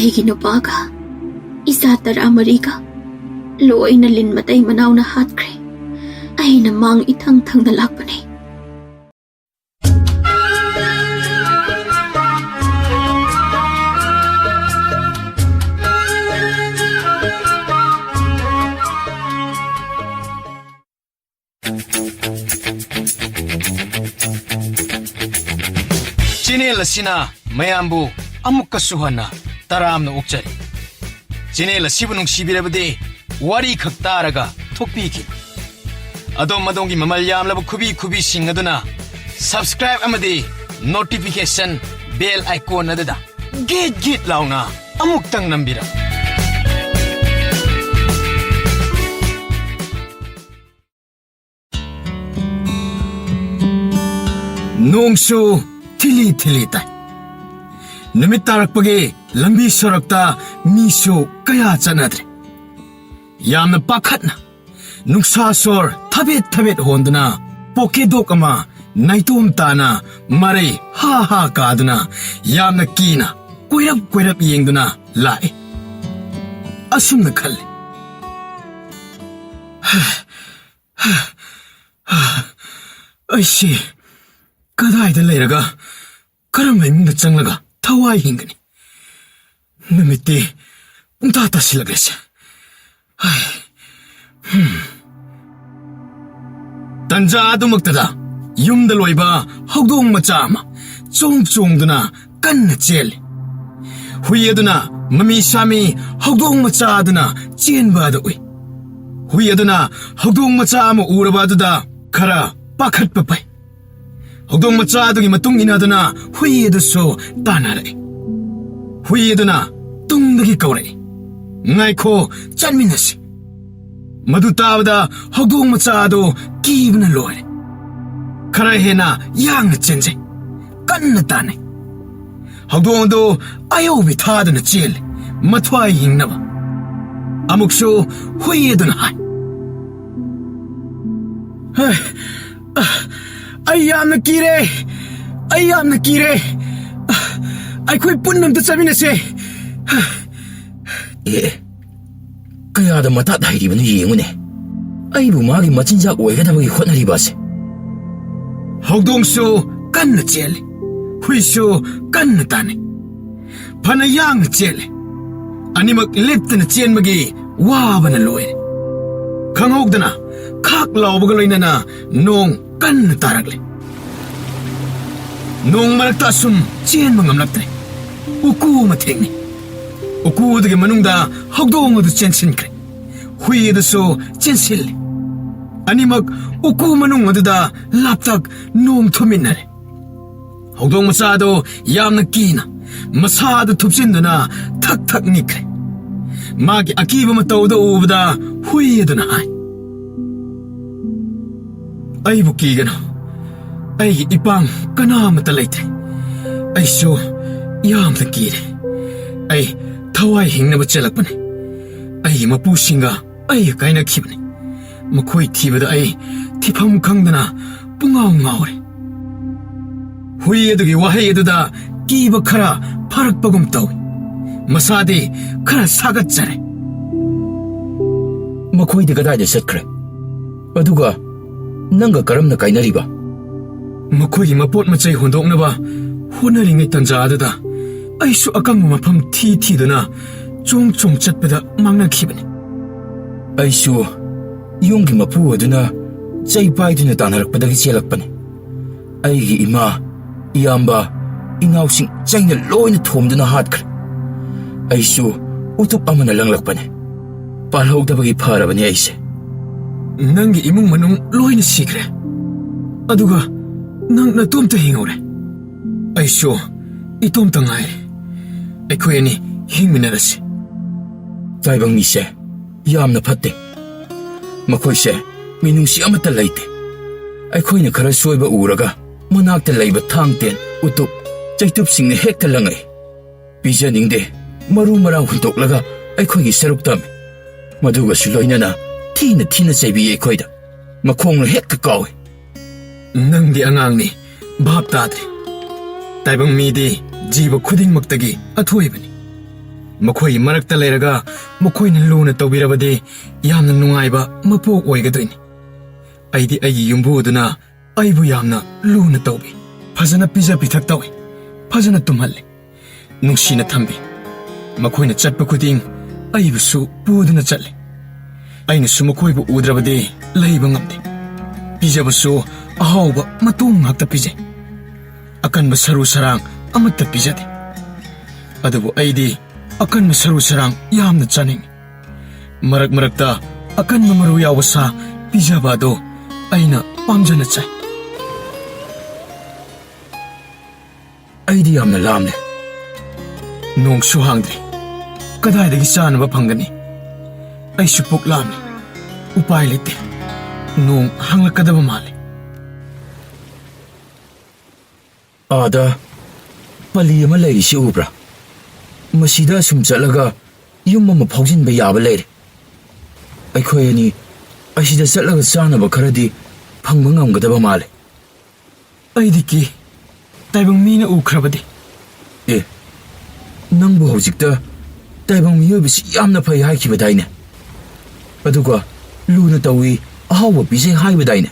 ꯑꯩꯒꯤ ꯅꯨꯄꯥꯒ ꯏꯆꯥ 14ꯒ ꯂꯣꯏꯅ ꯂꯤꯟ ꯃꯇꯩ ꯃꯅꯥꯎꯅ ꯍꯥꯠꯈ꯭ꯔꯦ꯫ ꯑꯩꯅ ꯃꯥꯡ ꯏꯊꯪ ꯊꯪꯅ ꯂꯥꯛꯄꯅꯤ꯫ ꯆꯦꯅꯦꯜ ꯑꯁꯤꯅ ꯃꯌꯥꯝꯕꯨ ꯑꯃꯨꯛꯀꯁꯨ ꯍꯟꯅ ꯇꯔꯥꯝꯅ ꯑꯣꯛꯆꯔꯤ꯫ ꯆꯦꯅꯦꯜ ꯑꯁꯤꯕꯨ ꯅꯨꯡꯁꯤꯕꯤꯔꯕꯗꯤ ꯋꯥꯔꯤ ꯈꯛ ꯇꯥꯔꯒ ꯊꯣꯛꯄꯤꯈꯤ꯫ ꯑꯗꯣꯝꯒꯤ ꯃꯃꯜ ꯌꯥꯝꯂꯕ ꯈꯨꯕꯤꯁꯤꯡ ꯑꯗꯨꯅ ꯁꯕꯁꯀ꯭ꯔꯥꯏꯕ ꯑꯃꯗꯤ ꯅꯣꯇꯤꯐꯤꯀꯦꯁꯟ ꯕꯦꯜ ꯑꯥꯏꯀꯣꯟ ꯑꯗꯨꯗ ꯒꯤꯠ ꯂꯥꯎꯅ ꯑꯃꯨꯛꯇꯪ ꯅꯝꯕꯤꯔꯝ꯫ ꯅꯣꯡꯁꯨ ꯊꯤꯂꯤ ꯇꯥꯏ꯫ ꯅꯨꯃꯤꯠ ꯇꯥꯔꯛꯄꯒꯤ ꯂꯝꯕꯤ ꯁꯣꯔꯣꯛꯇ ꯃꯤꯁꯨ ꯀꯌꯥ ꯆꯠꯅꯗ꯭ꯔꯦ꯫ ꯌꯥꯝꯅ ꯄꯥꯈꯠꯅ ꯅꯨꯡꯁꯥ ꯁꯣꯔ ꯊꯕꯦꯠ ꯍꯣꯟꯗꯨꯅ ꯄꯣꯀꯦꯗꯣꯛ ꯑꯃ ꯅꯥꯏꯇꯣꯝ ꯇꯥꯅ ꯃꯔꯩ ꯍꯥ ꯀꯥꯗꯨꯅ ꯌꯥꯝꯅ ꯀꯤꯅ ꯀꯣꯏꯔꯞ ꯌꯦꯡꯗꯨꯅ ꯂꯥꯛꯏ꯫ ꯑꯁꯨꯝꯅ ꯈꯜꯂꯤ, ꯑꯩꯁꯤ ꯀꯗꯥꯏꯗ ꯂꯩꯔꯒ ꯀꯔꯝꯕ ꯏꯃꯨꯡꯗ ꯆꯪꯂꯒ ꯊꯋꯥꯏ ꯍꯤꯡꯒꯅꯤ? ꯅꯨꯃꯤꯠꯇꯤ ꯄꯨꯡꯇꯥ ꯇꯥꯁꯤꯜꯂꯛꯂꯦꯁꯦ꯫ ꯇꯟꯖꯥ ꯑꯗꯨꯃꯛꯇꯗ ꯌꯨꯝꯗ ꯂꯣꯏꯕ ꯍꯧꯗꯣꯡ ꯃꯆꯥ ꯑꯃ ꯆꯣꯡꯗꯨꯅ ꯀꯟꯅ ꯆꯦꯜꯂꯤ꯫ ꯍꯨꯏ ꯑꯗꯨꯅ ꯃꯃꯤ ꯁꯥꯃꯤ ꯍꯧꯗꯣꯡ ꯃꯆꯥ ꯑꯗꯨꯅ ꯆꯦꯟꯕ ꯑꯗꯨ ꯎꯏ꯫ ꯍꯨꯏ ꯑꯗꯨꯅ ꯍꯧꯗꯣꯡ ꯃꯆꯥ ꯑꯃ ꯎꯔꯕ ꯑꯗꯨꯗ ꯈꯔ ꯄꯥꯈꯠꯄ ꯐꯩ꯫ ꯍꯧꯗꯣꯡ ꯃꯆꯥ ꯑꯗꯨꯒꯤ ꯃꯇꯨꯡ ꯏꯟꯅꯗꯨꯅ ꯍꯨꯏ ꯑꯗꯨꯁꯨ ꯇꯥꯟꯅꯔꯛꯏ꯫ ꯍꯨꯏ ꯑꯗꯨꯅ ꯇꯨꯡꯗꯒꯤ ꯀꯧꯔꯛꯏ, ꯉꯥꯏꯈꯣ, ꯆꯠꯃꯤꯟꯅꯁꯤ꯫ ꯃꯗꯨ ꯇꯥꯕꯗ ꯍꯧꯗꯣꯡ ꯃꯆꯥ ꯑꯗꯨ ꯀꯤꯕꯅ ꯂꯣꯏꯔꯦ꯫ ꯈꯔ ꯍꯦꯟꯅ ꯌꯥꯡꯅ ꯆꯦꯟꯖꯩ, ꯀꯟꯅ ꯇꯥꯟꯅꯩ꯫ ꯍꯧꯗꯣꯡ ꯑꯗꯨ ꯑꯌꯧꯕꯤ ꯊꯥꯗꯨꯅ ꯆꯦꯜꯂꯤ, ꯃꯊ꯭ꯋꯥꯏ ꯍꯤꯡꯅꯕ꯫ ꯑꯃꯨꯛꯁꯨ ꯍꯨꯏ ꯑꯗꯨꯅ ꯍꯥꯏ, ꯑꯩ ꯌꯥꯝꯅ ꯀꯤꯔꯦ, ꯑꯩꯈꯣꯏ ꯄꯨꯟꯅ ꯑꯝꯇ ꯆꯠꯃꯤꯟꯅꯁꯦ꯫ ꯀꯌꯥꯗ ꯃꯇꯥꯠ ꯍꯩꯔꯤꯕꯅꯣ ꯌꯦꯡꯉꯨꯅꯦ, ꯑꯩꯕꯨ ꯃꯥꯒꯤ ꯃꯆꯤꯟꯖꯥꯛ ꯑꯣꯏꯒꯗꯕꯒꯤ ꯍꯣꯠꯅꯔꯤꯕꯁꯦ꯫ ꯍꯧꯗꯣꯡꯁꯨ ꯀꯟꯅ ꯆꯦꯜꯂꯤ, ꯍꯨꯏꯁꯨ ꯀꯟꯅ ꯇꯥꯟꯅꯩ, ꯐꯅ ꯌꯥꯡꯅ ꯆꯦꯜꯂꯤ꯫ ꯑꯅꯤꯃꯛ ꯂꯦꯞꯇꯅ ꯆꯦꯟꯕꯒꯤ ꯋꯥꯕꯅ ꯂꯣꯏꯔꯦ꯫ ꯈꯪꯍꯧꯗꯅ ꯈꯥꯛ ꯂꯥꯎꯕꯒ ꯂꯣꯏꯅꯅ ꯅꯣꯡ ꯀꯟꯅ ꯇꯥꯔꯛꯂꯦ꯫ ꯅꯣꯡ ꯃꯔꯛꯇ ꯑꯁꯨꯝ ꯆꯦꯟꯕ ꯉꯝꯂꯛꯇ꯭ꯔꯦ꯫ ꯎꯀꯨ ꯑꯃ ꯊꯦꯡꯅꯩ꯫ ꯎꯀꯨ ꯑꯗꯨꯒꯤ ꯃꯅꯨꯡꯗ ꯍꯧꯗꯣꯡ ꯑꯗꯨ ꯆꯦꯟꯁꯤꯟꯈ꯭ꯔꯦ, ꯍꯨꯏ ꯑꯗꯨꯁꯨ ꯆꯦꯟꯁꯤꯜꯂꯤ꯫ ꯑꯅꯤꯃꯛ ꯎꯀꯨ ꯃꯅꯨꯡ ꯑꯗꯨꯗ ꯂꯥꯞꯇꯛ ꯅꯣꯡ ꯊꯨꯝꯃꯤꯟꯅꯔꯦ꯫ ꯍꯧꯗꯣꯡ ꯃꯆꯥ ꯑꯗꯨ ꯌꯥꯝꯅ ꯀꯤꯅ ꯃꯁꯥ ꯑꯗꯨ ꯊꯨꯞꯆꯤꯟꯗꯨꯅ ꯊꯛ ꯅꯤꯛꯈ꯭ꯔꯦ꯫ ꯃꯥꯒꯤ ꯑꯀꯤꯕ ꯃꯇꯧꯗꯨ ꯎꯕꯗ ꯍꯨꯏ ꯑꯗꯨꯅ ꯍꯥꯏ, ꯑꯩꯕꯨ ꯀꯤꯒꯅꯨ, ꯑꯩꯒꯤ ꯏꯄꯥꯡ ꯀꯅꯥꯃꯠꯇ ꯂꯩꯇ꯭ꯔꯦ꯫ ꯑꯩꯁꯨ ꯌꯥꯝꯅ ꯀꯤꯔꯦ꯫ ꯑꯩ ꯊꯋꯥꯏ ꯍꯤꯡꯅꯕ ꯆꯦꯜꯂꯛꯄꯅꯤ꯫ ꯑꯩꯒꯤ ꯃꯄꯨꯁꯤꯡꯒ ꯑꯩꯒ ꯀꯥꯏꯅꯈꯤꯕꯅꯤ꯫ ꯃꯈꯣꯏ ꯊꯤꯕꯗ ꯑꯩ ꯊꯤꯐꯝ ꯈꯪꯗꯅ ꯄꯨꯡꯉꯥꯎ ꯉꯥꯎꯔꯦ꯫ ꯍꯨꯏ ꯑꯗꯨꯒꯤ ꯋꯥꯍꯩ ꯑꯗꯨꯗ ꯀꯤꯕ ꯈꯔ ꯐꯔꯛꯄꯒꯨꯝ ꯇꯧꯏ꯫ ꯃꯁꯥꯗꯤ ꯈꯔ ꯁꯥꯒꯠꯆꯔꯦ꯫ ꯃꯈꯣꯏꯗꯤ ꯀꯗꯥꯏꯗ ꯆꯠꯈ꯭ꯔꯦ? ꯑꯗꯨꯒ ꯅꯪꯒ ꯀꯔꯝꯅ ꯀꯥꯏꯅꯔꯤꯕ? ꯃꯈꯣꯏꯒꯤ ꯃꯄꯣꯠ ꯃꯆꯩ ꯍꯨꯟꯗꯣꯛꯅꯕ ꯍꯣꯠꯅꯔꯤꯉꯩ ꯇꯟꯖꯥ ꯑꯗꯨꯗ ꯑꯩꯁꯨ ꯑꯀꯪꯕ ꯃꯐꯝ ꯊꯤꯗꯨꯅ ꯆꯣꯡ ꯆꯠꯄꯗ ꯃꯥꯡꯅꯈꯤꯕꯅꯤ꯫ ꯑꯩꯁꯨ ꯌꯨꯝꯒꯤ ꯃꯄꯨ ꯑꯗꯨꯅ ꯆꯩ ꯄꯥꯏꯗꯨꯅ ꯇꯥꯟꯅꯔꯛꯄꯗꯒꯤ ꯆꯦꯜꯂꯛꯄꯅꯤ꯫ ꯑꯩꯒꯤ ꯏꯃꯥ, ꯏꯌꯥꯝꯕ, ꯏꯅꯥꯎꯁꯤꯡ ꯆꯩꯅ ꯂꯣꯏꯅ ꯊꯣꯝꯗꯨꯅ ꯍꯥꯠꯈ꯭ꯔꯦ꯫ ꯑꯩꯁꯨ ꯎꯇꯨꯞ ꯑꯃꯅ ꯂꯪꯂꯛꯄꯅꯤ꯫ ꯄꯥꯜꯍꯧꯗꯕꯒꯤ ꯐꯔꯕꯅꯤ ꯑꯩꯁꯦ꯫ ꯅꯪꯒꯤ ꯏꯃꯨꯡ ꯃꯅꯨꯡ ꯂꯣꯏꯅ ꯁꯤꯈ꯭ꯔꯦ, ꯑꯗꯨꯒ ꯅꯪ ꯅꯇꯣꯝꯇ ꯍꯤꯡꯍꯧꯔꯦ꯫ ꯑꯩꯁꯨ ꯏꯇꯣꯝꯇ ꯉꯥꯏꯔꯦ꯫ ꯑꯩꯈꯣꯏ ꯑꯅꯤ ꯍꯤꯡꯃꯤꯟꯅꯔꯁꯤ꯫ ꯇꯥꯏꯕꯪ ꯃꯤꯁꯦ ꯌꯥꯝꯅ ꯐꯠꯇꯦ꯫ ꯃꯈꯣꯏꯁꯦ ꯃꯤꯅꯨꯡꯁꯤ ꯑꯃꯠꯇ ꯂꯩꯇꯦ꯫ ꯑꯩꯈꯣꯏꯅ ꯈꯔ ꯁꯣꯏꯕ ꯎꯔꯒ ꯃꯅꯥꯛꯇ ꯂꯩꯕ ꯊꯥꯡ ꯇꯦꯟ, ꯎꯇꯨꯞ, ꯆꯩꯇꯨꯞꯁꯤꯡꯅ ꯍꯦꯛꯇ ꯂꯪꯉꯛꯏ꯫ ꯄꯤꯖꯅꯤꯡꯗꯦ ꯃꯔꯨ ꯃꯔꯥꯡ ꯍꯨꯟꯇꯣꯛꯂꯒ ꯑꯩꯈꯣꯏꯒꯤ ꯁꯔꯨꯛ ꯇꯝꯃꯤ꯫ ꯃꯗꯨꯒꯁꯨ ꯂꯣꯏꯅꯅ ꯊꯤꯅ ꯆꯩꯕꯤ ꯑꯩꯈꯣꯏꯗ꯫ ꯃꯈꯣꯡꯅ ꯍꯦꯛꯇ ꯀꯥꯎꯏ꯫ ꯅꯪꯗꯤ ꯑꯉꯥꯡꯅꯤ, ꯚꯥꯞ ꯇꯥꯗ꯭ꯔꯦ꯫ ꯇꯥꯏꯕꯪ ꯃꯤꯗꯤ ꯖꯤꯕ ꯈꯨꯗꯤꯡꯃꯛꯇꯒꯤ ꯑꯊꯣꯏꯕꯅꯤ꯫ ꯃꯈꯣꯏꯒꯤ ꯃꯔꯛꯇ ꯂꯩꯔꯒ ꯃꯈꯣꯏꯅ ꯂꯨꯅ ꯇꯧꯕꯤꯔꯕꯗꯤ ꯌꯥꯝꯅ ꯅꯨꯡꯉꯥꯏꯕ ꯃꯄꯣꯛ ꯑꯣꯏꯒꯗꯣꯏꯅꯤ꯫ ꯑꯩꯗꯤ ꯑꯩꯒꯤ ꯌꯨꯝꯕꯨꯗꯨꯅ ꯑꯩꯕꯨ ꯌꯥꯝꯅ ꯂꯨꯅ ꯇꯧꯕꯤ, ꯐꯖꯅ ꯄꯤꯖ ꯄꯤꯊꯛ ꯇꯧꯏ, ꯐꯖꯅ ꯇꯨꯝꯍꯜꯂꯤ, ꯅꯨꯡꯁꯤꯅ ꯊꯝꯕꯤ꯫ ꯃꯈꯣꯏꯅ ꯆꯠꯄ ꯈꯨꯗꯤꯡ ꯑꯩꯕꯨꯁꯨ ꯄꯨꯗꯨꯅ ꯆꯠꯂꯤ꯫ ꯑꯩꯅꯁꯨ ꯃꯈꯣꯏꯕꯨ ꯎꯗ꯭ꯔꯕꯗꯤ ꯂꯩꯕ ꯉꯝꯗꯦ꯫ ꯄꯤꯖꯕꯁꯨ ꯑꯍꯥꯎꯕ ꯃꯇꯣꯡ ꯉꯥꯛꯇ ꯄꯤꯖꯩ, ꯑꯀꯟꯕ ꯁꯔꯨ ꯁꯔꯥꯡ ꯑꯃꯠꯇ ꯄꯤꯖꯗꯦ꯫ ꯑꯗꯨꯕꯨ ꯑꯩꯗꯤ ꯑꯀꯟꯕ ꯁꯔꯨ ꯁꯔꯥꯡ ꯌꯥꯝꯅ ꯆꯥꯅꯤꯡꯏ꯫ ꯃꯔꯛ ꯃꯔꯛꯇ ꯑꯀꯟꯕ ꯃꯔꯨ ꯌꯥꯎꯕ ꯁꯥ ꯄꯤꯖꯕ ꯑꯗꯣ ꯑꯩꯅ ꯄꯥꯝꯖꯅ ꯆꯥꯏ꯫ ꯑꯩꯗꯤ ꯌꯥꯝꯅ ꯂꯥꯝꯂꯦ꯫ ꯅꯣꯡꯁꯨ ꯍꯥꯡꯗ꯭ꯔꯤ, ꯀꯗꯥꯏꯗꯒꯤ ꯆꯥꯅꯕ ꯐꯪꯒꯅꯤ? ꯑꯩꯁꯨ ꯄꯨꯛ ꯂꯥꯝꯃꯤ, ꯎꯄꯥꯏ ꯂꯩꯇꯦ꯫ ꯅꯣꯡ ꯍꯥꯡꯂꯛꯀꯗꯕ ꯃꯥꯜꯂꯤ꯫ ꯑꯥꯗ ꯄꯜꯂꯤ ꯑꯃ ꯂꯩꯔꯤꯁꯤ ꯎꯕ꯭ꯔꯥ? ꯃꯁꯤꯗ ꯑꯁꯨꯝ ꯆꯠꯂꯒ ꯌꯨꯝ ꯑꯃ ꯐꯥꯎꯖꯤꯟꯕ ꯌꯥꯕ ꯂꯩꯔꯦ꯫ ꯑꯩꯈꯣꯏ ꯑꯅꯤ ꯑꯁꯤꯗ ꯆꯠꯂꯒ ꯆꯥꯅꯕ ꯈꯔꯗꯤ ꯐꯪꯕ ꯉꯝꯒꯗꯕ ꯃꯥꯜꯂꯦ꯫ ꯑꯩꯗꯤ ꯀꯤ, ꯇꯥꯏꯕꯪ ꯃꯤꯅ ꯎꯈ꯭ꯔꯕꯗꯤ꯫ ꯑꯦ, ꯅꯪꯕꯨ ꯍꯧꯖꯤꯛꯇ ꯇꯥꯏꯕꯪ ꯃꯤꯑꯣꯏꯕꯁꯤ ꯌꯥꯝꯅ ꯐꯩ ꯍꯥꯏꯈꯤꯕꯗꯥꯏꯅꯦ? ꯑꯗꯨꯒ ꯂꯨꯅ ꯇꯧꯏ, ꯑꯍꯥꯎꯕ ꯄꯤꯖꯩ ꯍꯥꯏꯕꯗꯥꯏꯅꯦ?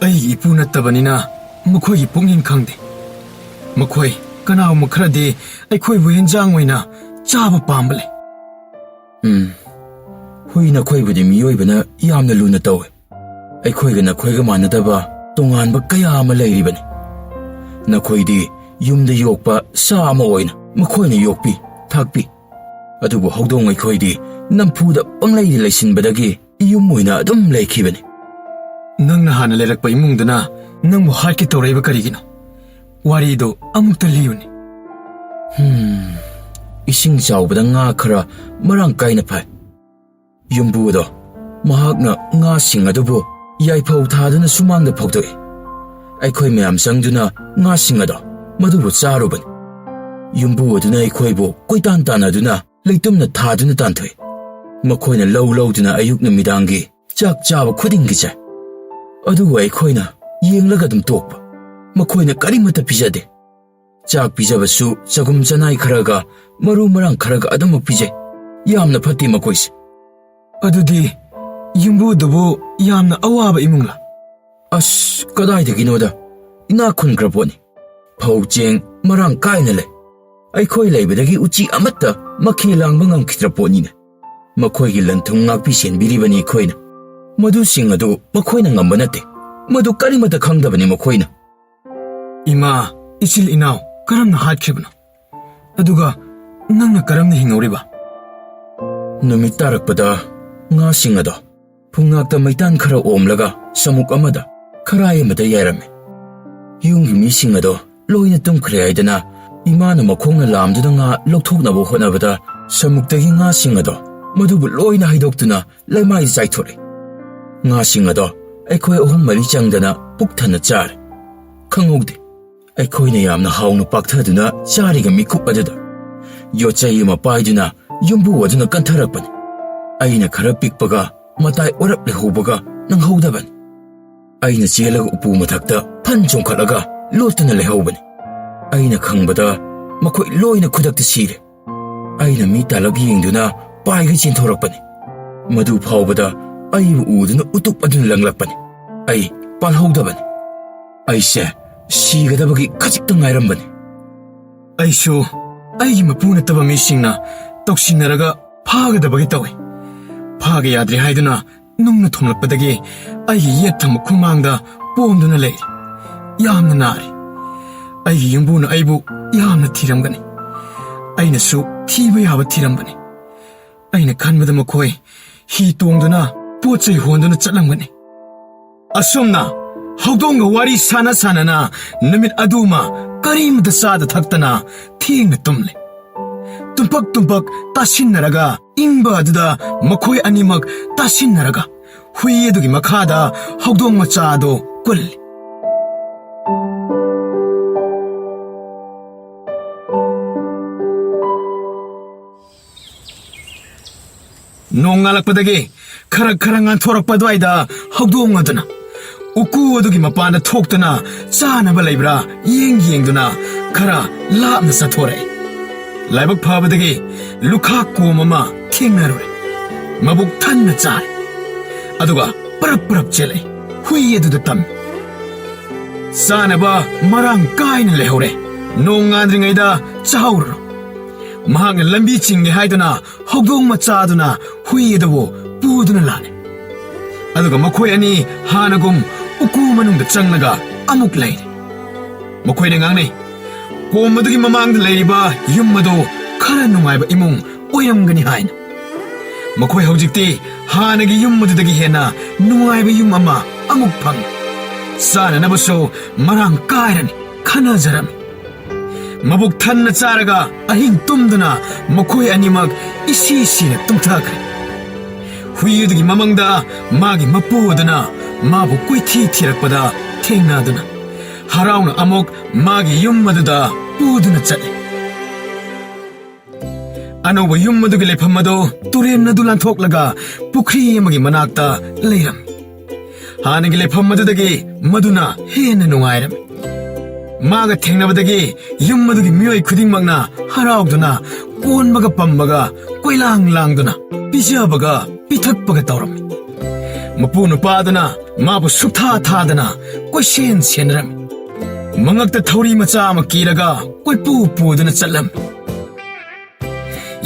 ꯑꯩꯒꯤ ꯏꯄꯨ ꯅꯠꯇꯕꯅꯤꯅ ꯃꯈꯣꯏꯒꯤ ꯄꯨꯛꯅꯤꯡ ꯈꯪꯗꯦ꯫ ꯃꯈꯣꯏ ꯀꯅꯥꯒꯨꯝꯕ ꯈꯔꯗꯤ ꯑꯩꯈꯣꯏꯕꯨ ꯍꯦꯟꯖꯥꯡ ꯑꯣꯏꯅ ꯆꯥꯕ ꯄꯥꯝꯕ ꯂꯩ꯫ ꯍꯨꯏ ꯅꯈꯣꯏꯕꯨꯗꯤ ꯃꯤꯑꯣꯏꯕꯅ ꯌꯥꯝꯅ ꯂꯨꯅ ꯇꯧꯏ꯫ ꯑꯩꯈꯣꯏꯒ ꯅꯈꯣꯏꯒ ꯃꯥꯟꯅꯗꯕ ꯇꯣꯉꯥꯟꯕ ꯀꯌꯥ ꯑꯃ ꯂꯩꯔꯤꯕꯅꯤ꯫ ꯅꯈꯣꯏꯗꯤ ꯌꯨꯝꯗ ꯌꯣꯛꯄ ꯁꯥ ꯑꯃ ꯑꯣꯏꯅ ꯃꯈꯣꯏꯅ ꯌꯣꯛꯄꯤ, ꯊꯥꯛꯄꯤ꯫ ꯑꯗꯨꯕꯨ ꯍꯧꯗꯣꯡ ꯑꯩꯈꯣꯏꯗꯤ ꯅꯝꯐꯨꯗ ꯄꯪꯂꯩꯗ ꯂꯩꯁꯤꯟꯕꯗꯒꯤ ꯌꯨꯝ ꯑꯣꯏꯅ ꯑꯗꯨꯝ ꯂꯩꯈꯤꯕꯅꯤ꯫ ꯅꯪꯅ ꯍꯥꯟꯅ ꯂꯩꯔꯛꯄ ꯏꯃꯨꯡꯗꯨꯅ ꯅꯪꯕꯨ ꯍꯥꯠꯀꯦ ꯇꯧꯔꯛꯏꯕ ꯀꯔꯤꯒꯤꯅꯣ? ꯋꯥꯔꯤꯗꯣ ꯑꯃꯨꯛꯇ ꯂꯤꯌꯨꯅꯦ꯫ ꯏꯁꯤꯡ ꯆꯥꯎꯕꯗ ꯉꯥ ꯈꯔ ꯃꯔꯥꯡ ꯀꯥꯏꯅ ꯐꯥꯏ꯫ ꯌꯨꯝꯕꯨꯗꯣ ꯃꯍꯥꯛꯅ ꯉꯥꯁꯤꯡ ꯑꯗꯨꯕꯨ ꯌꯥꯏꯐꯧ ꯊꯥꯗꯨꯅ ꯁꯨꯃꯥꯡꯗ ꯐꯧꯗꯣꯛꯏ꯫ ꯑꯩꯈꯣꯏ ꯃꯌꯥꯝ ꯆꯪꯗꯨꯅ ꯉꯥꯁꯤꯡ ꯑꯗꯣ ꯃꯗꯨꯕꯨ ꯆꯥꯔꯨꯕꯅꯤ꯫ ꯌꯨꯝꯕꯨ ꯑꯗꯨꯅ ꯑꯩꯈꯣꯏꯕꯨ ꯀꯣꯏꯇꯥꯟ ꯇꯥꯟꯅꯗꯨꯅ ꯂꯩꯇꯨꯝꯅ ꯊꯥꯗꯨꯅ ꯇꯥꯟꯊꯣꯛꯏ꯫ ꯃꯈꯣꯏꯅ ꯂꯧ ꯂꯧꯗꯨꯅ ꯑꯌꯨꯛ ꯅꯨꯃꯤꯗꯥꯡꯒꯤ ꯆꯥꯛ ꯆꯥꯕ ꯈꯨꯗꯤꯡꯒꯤ ꯆꯥꯏ꯫ ꯑꯗꯨꯕꯨ ꯑꯩꯈꯣꯏꯅ ꯌꯦꯡꯂꯒ ꯑꯗꯨꯝ ꯇꯣꯛꯄ꯫ ꯃꯈꯣꯏꯅ ꯀꯔꯤꯃꯠꯇ ꯄꯤꯖꯗꯦ꯫ ꯆꯥꯛ ꯄꯤꯖꯕꯁꯨ ꯆꯒꯨꯝ ꯆꯅꯥꯏ ꯈꯔꯒ ꯃꯔꯨ ꯃꯔꯥꯡ ꯈꯔꯒ ꯑꯗꯨꯃꯛ ꯄꯤꯖꯩ꯫ ꯌꯥꯝꯅ ꯐꯠꯇꯦ ꯃꯈꯣꯏꯁꯦ꯫ ꯑꯗꯨꯗꯤ ꯌꯨꯝꯕꯨꯗꯨꯕꯨ ꯌꯥꯝꯅ ꯑꯋꯥꯕ ꯏꯃꯨꯡꯂꯥ? ꯑꯁ, ꯀꯗꯥꯏꯗꯒꯤꯅꯣꯗ, ꯏꯅꯥꯛ ꯈꯨꯟꯈ꯭ꯔ ꯄꯣꯠꯅꯤ꯫ ꯐꯧ ꯆꯦꯡ ꯃꯔꯥꯡ ꯀꯥꯏꯅ ꯂꯩ꯫ ꯑꯩꯈꯣꯏ ꯂꯩꯕꯗꯒꯤ ꯎꯆꯤ ꯑꯃꯠꯇ ꯃꯈꯦ ꯂꯥꯡꯕ ꯉꯝꯈꯤꯗ꯭ꯔ ꯄꯣꯠꯅꯤꯅꯦ꯫ ꯃꯈꯣꯏꯒꯤ ꯂꯟꯊꯨꯡ ꯉꯥꯛꯄꯤ ꯁꯦꯟꯕꯤꯔꯤꯕꯅꯤ ꯑꯩꯈꯣꯏꯅ꯫ ꯃꯗꯨꯁꯤꯡ ꯑꯗꯨ ꯃꯈꯣꯏꯅ ꯉꯝꯕ ꯅꯠꯇꯦ꯫ ꯃꯗꯨ ꯀꯔꯤꯃꯠꯇ ꯈꯪꯗꯕꯅꯤ ꯃꯈꯣꯏꯅ꯫ ꯏꯃꯥ, ꯏꯆꯤꯜ ꯏꯅꯥꯎ ꯀꯔꯝꯅ ꯍꯥꯠꯈꯤꯕꯅꯣ? ꯑꯗꯨꯒ ꯅꯪꯅ ꯀꯔꯝꯅ ꯍꯤꯡꯍꯧꯔꯤꯕ? ꯅꯨꯃꯤꯠ ꯇꯥꯔꯛꯄꯗ ꯉꯥꯁꯤꯡ ꯑꯗꯣ ꯐꯨꯡꯉꯥꯛꯇ ꯃꯩꯇꯥꯟ ꯈꯔ ꯑꯣꯝꯂꯒ ꯁꯃꯨꯛ ꯑꯃꯗ ꯈꯔꯥꯏ ꯑꯃꯗ ꯌꯥꯏꯔꯝꯃꯤ꯫ ꯌꯨꯝꯒꯤ ꯃꯤꯁꯤꯡ ꯑꯗꯣ ꯂꯣꯏꯅ ꯇꯨꯝꯈ꯭ꯔꯦ ꯍꯥꯏꯗꯅ ꯏꯃꯥꯅ ꯃꯈꯣꯡꯅ ꯂꯥꯝꯗꯨꯅ ꯉꯥ ꯂꯧꯊꯣꯛꯅꯕ ꯍꯣꯠꯅꯕꯗ ꯁꯃꯨꯛꯇꯒꯤ ꯉꯥꯁꯤꯡ ꯑꯗꯣ ꯃꯗꯨꯕꯨ ꯂꯣꯏꯅ ꯍꯩꯗꯣꯛꯇꯨꯅ ꯂꯩꯃꯥꯏꯗ ꯆꯥꯏꯊꯣꯔꯛꯏ꯫ ꯉꯥꯁꯤꯡ ꯑꯗꯣ ꯑꯩꯈꯣꯏ 3-4 ꯆꯪꯗꯅ ꯄꯨꯛ ꯊꯟꯅ ꯆꯥꯔꯦ꯫ ꯈꯪꯍꯧꯗꯦ꯫ ꯑꯩꯈꯣꯏꯅ ꯌꯥꯝꯅ ꯍꯥꯎꯅ ꯄꯥꯛꯊꯗꯨꯅ ꯆꯥꯔꯤꯉꯩ ꯃꯤꯀꯨꯞ ꯑꯗꯨꯗ ꯌꯣꯠꯆꯩ ꯑꯃ ꯄꯥꯏꯗꯨꯅ ꯌꯨꯝꯕꯨ ꯑꯗꯨꯅ ꯀꯟꯊꯔꯛꯄꯅꯤ꯫ ꯑꯩꯅ ꯈꯔ ꯄꯤꯛꯄꯒ ꯃꯇꯥꯏ ꯑꯣꯔꯞ ꯂꯩꯍꯧꯕꯒ ꯅꯪꯍꯧꯗꯕꯅꯤ꯫ ꯑꯩꯅ ꯆꯦꯜꯂꯒ ꯎꯄꯨ ꯃꯊꯛꯇ ꯐꯟ ꯆꯣꯡꯈꯠꯂꯒ ꯂꯣꯠꯇꯨꯅ ꯂꯩꯍꯧꯕꯅꯤ꯫ ꯑꯩꯅ ꯈꯪꯕꯗ ꯃꯈꯣꯏ ꯂꯣꯏꯅ ꯈꯨꯗꯛꯇ ꯁꯤꯔꯦ꯫ ꯑꯩꯅ ꯃꯤ ꯇꯥꯂꯛ ꯌꯦꯡꯗꯨꯅ ꯄꯥꯏꯒꯩ ꯆꯦꯟꯊꯣꯔꯛꯄꯅꯤ꯫ ꯃꯗꯨ ꯐꯥꯎꯕꯗ ꯑꯩꯕꯨ ꯎꯗꯨꯅ ꯎꯇꯨꯞ ꯑꯗꯨꯅ ꯂꯪꯂꯛꯄꯅꯤ꯫ ꯑꯩ ꯄꯥꯜꯍꯧꯗꯕꯅꯤ꯫ ꯑꯩꯁꯦ ꯁꯤꯒꯗꯕꯒꯤ ꯈꯖꯤꯛꯇ ꯉꯥꯏꯔꯝꯕꯅꯤ꯫ ꯑꯩꯁꯨ ꯑꯩꯒꯤ ꯃꯄꯨ ꯅꯠꯇꯕ ꯃꯤꯁꯤꯡꯅ ꯇꯧꯁꯤꯟꯅꯔꯒ ꯐꯥꯒꯗꯕꯒꯤ ꯇꯧꯏ꯫ ꯐꯥꯒ ꯌꯥꯗ꯭ꯔꯦ ꯍꯥꯏꯗꯨꯅ ꯅꯨꯡꯅ ꯊꯣꯝꯂꯛꯄꯗꯒꯤ ꯑꯩꯒꯤ ꯌꯦꯠ ꯊꯪꯕ ꯈꯨꯃꯥꯡꯗ ꯄꯣꯝꯗꯨꯅ ꯂꯩꯔꯤ꯫ ꯌꯥꯝꯅ ꯅꯥꯔꯤ꯫ ꯑꯩꯒꯤ ꯌꯨꯝꯕꯨꯅ ꯑꯩꯕꯨ ꯌꯥꯝꯅ ꯊꯤꯔꯝꯒꯅꯤ꯫ ꯑꯩꯅꯁꯨ ꯊꯤꯕ ꯌꯥꯕ ꯊꯤꯔꯝꯕꯅꯤ꯫ ꯑꯩꯅ ꯈꯟꯕꯗ ꯃꯈꯣꯏ ꯍꯤ ꯇꯣꯡꯗꯨꯅ ꯄꯣꯠ ꯆꯩ ꯍꯣꯟꯗꯨꯅ ꯆꯠꯂꯝꯒꯅꯤ꯫ ꯑꯁꯨꯝꯅ ꯍꯧꯗꯣꯡꯒ ꯋꯥꯔꯤ ꯁꯥꯟꯅ ꯁꯥꯟꯅꯅ ꯅꯨꯃꯤꯠ ꯑꯗꯨꯃ ꯀꯔꯤꯃꯇ ꯆꯥꯗ ꯊꯛꯇꯅ ꯊꯦꯡꯅ ꯇꯨꯝꯂꯦ꯫ ꯇꯨꯝꯄꯛ ꯇꯨꯝꯄꯛ ꯇꯥꯁꯤꯟꯅꯔꯒ ꯏꯪꯕ ꯑꯗꯨꯗ ꯃꯈꯣꯏ ꯑꯅꯤꯃꯛ ꯇꯥꯁꯤꯟꯅꯔꯒ ꯍꯨꯏ ꯑꯗꯨꯒꯤ ꯃꯈꯥꯗ ꯍꯧꯗꯣꯡ ꯃꯆꯥ ꯑꯗꯨ ꯀꯨꯜꯂꯤ꯫ ꯅꯣꯡ ꯉꯥꯜꯂꯛꯄꯗꯒꯤ ꯈꯔ ꯈꯔ ꯉꯥꯟꯊꯣꯔꯛꯄ ꯑꯗꯨꯋꯥꯏꯗ ꯍꯧꯗꯣꯡ ꯑꯗꯨꯅ ꯎꯀꯨ ꯑꯗꯨꯒꯤ ꯃꯄꯥꯟꯗ ꯊꯣꯛꯇꯨꯅ ꯆꯥꯅꯕ ꯂꯩꯕ꯭ꯔꯥ ꯌꯦꯡꯗꯨꯅ ꯈꯔ ꯂꯥꯞꯅ ꯆꯠꯊꯣꯔꯛꯏ꯫ ꯂꯥꯏꯕꯛ ꯐꯕꯗꯒꯤ ꯂꯨꯈꯥ ꯀꯣꯝ ꯑꯃ ꯊꯦꯡꯅꯔꯨꯔꯦ ꯃꯕꯨꯛ ꯊꯟꯅ ꯆꯥꯔꯦ ꯑꯗꯨꯒ ꯄꯔꯞ ꯄꯔꯞ ꯆꯦꯜꯂꯦ ꯍꯨꯏ ꯑꯗꯨꯗ ꯇꯝꯃꯤ ꯆꯥꯅꯕ ꯃꯔꯥꯡ ꯀꯥꯏꯅ ꯂꯩꯍꯧꯔꯦ ꯅꯣꯡ ꯉꯥꯟꯗ꯭ꯔꯤꯉꯩꯗ ꯆꯥꯍꯧꯔꯣ ꯃꯍꯥꯛꯅ ꯂꯝꯕꯤ ꯆꯤꯡꯒꯦ ꯍꯥꯏꯗꯨꯅ ꯍꯧꯗꯣꯡ ꯃꯆꯥꯗꯨꯅ ꯍꯨꯏ ꯑꯗꯨꯕꯨ ꯄꯨꯗꯨꯅ ꯂꯥꯛꯑꯦ ꯑꯗꯨꯒ ꯃꯈꯣꯏ ꯑꯅꯤ ꯍꯥꯟꯅꯒꯨꯝ ꯎꯀꯨ ꯃꯅꯨꯡꯗ ꯆꯪꯂꯒ ꯑꯃꯨꯛ ꯂꯩꯔꯦ ꯃꯈꯣꯏꯅ ꯉꯥꯡꯅꯩ ꯀꯣꯝ ꯑꯗꯨꯒꯤ ꯃꯃꯥꯡꯗ ꯂꯩꯔꯤꯕ ꯌꯨꯝ ꯑꯗꯨ ꯈꯔ ꯅꯨꯡꯉꯥꯏꯕ ꯏꯃꯨꯡ ꯑꯣꯏꯔꯝꯒꯅꯤ ꯍꯥꯏꯅ ꯃꯈꯣꯏ ꯍꯧꯖꯤꯛꯇꯤ ꯍꯥꯟꯅꯒꯤ ꯌꯨꯝ ꯑꯗꯨꯗꯒꯤ ꯍꯦꯟꯅ ꯅꯨꯡꯉꯥꯏꯕ ꯌꯨꯝ ꯑꯃ ꯑꯃꯨꯛ ꯐꯪꯉꯤ ꯆꯥꯅꯅꯕꯁꯨ ꯃꯔꯥꯡ ꯀꯥꯏꯔꯅꯤ ꯈꯟꯅꯖꯔꯝꯃꯤ ꯃꯕꯨꯛ ꯊꯟꯅ ꯆꯥꯔꯒ ꯑꯍꯤꯡ ꯇꯨꯝꯗꯨꯅ ꯃꯈꯣꯏ ꯑꯅꯤꯃꯛ ꯏꯁꯤ ꯁꯤꯅ ꯇꯨꯝꯊꯈ꯭ꯔꯦ ꯍꯨꯏ ꯑꯗꯨꯒꯤ ꯃꯃꯪꯗ ꯃꯥꯒꯤ ꯃꯄꯨ ꯑꯗꯨꯅ ꯃꯥꯕꯨ ꯀꯣꯏꯊꯤ ꯊꯤꯔꯛꯄꯗ ꯊꯦꯡꯅꯗꯨꯅ ꯍꯔꯥꯎꯅ ꯑꯃꯨꯛ ꯃꯥꯒꯤ ꯌꯨꯝ ꯑꯗꯨꯗ ꯄꯨꯗꯨꯅ ꯆꯠꯂꯦ ꯑꯅꯧꯕ ꯌꯨꯝ ꯑꯗꯨꯒꯤ ꯂꯩꯐꯝ ꯑꯗꯨ ꯇꯨꯔꯦꯟ ꯑꯗꯨ ꯂꯥꯟꯊꯣꯛꯂꯒ ꯄꯨꯈ꯭ꯔꯤ ꯑꯃꯒꯤ ꯃꯅꯥꯛꯇ ꯂꯩꯔꯝꯃꯤ ꯍꯥꯟꯅꯒꯤ ꯂꯩꯐꯝ ꯑꯗꯨꯗꯒꯤ ꯃꯗꯨꯅ ꯍꯦꯟꯅ ꯅꯨꯡꯉꯥꯏꯔꯝꯃꯤ ꯃꯥꯒ ꯊꯦꯡꯅꯕꯗꯒꯤ ꯌꯨꯝ ꯑꯗꯨꯒꯤ ꯃꯤꯑꯣꯏ ꯈꯨꯗꯤꯡꯃꯛꯅ ꯍꯔꯥꯎꯗꯨꯅ ꯀꯣꯟꯕꯒ ꯄꯝꯕꯒ ꯀꯣꯏꯂꯥꯡ ꯂꯥꯡꯗꯨꯅ ꯄꯤꯖꯕꯒ ꯄꯤꯊꯛꯄꯒ ꯇꯧꯔꯝꯃꯤ ꯃꯄꯨ ꯅꯨꯄꯥꯗꯨꯅ ꯃꯥꯕꯨ ꯁꯨꯛꯊꯥ ꯊꯥꯗꯅ ꯀꯣꯏꯁꯦꯟ ꯁꯦꯟꯅꯔꯝꯃꯤ ꯃꯉꯛꯇ ꯊꯧꯔꯤ ꯃꯆꯥ ꯑꯃ ꯀꯤꯔꯒ ꯀꯣꯏꯄꯨ ꯄꯨꯗꯨꯅ ꯆꯠꯂꯝꯃꯤ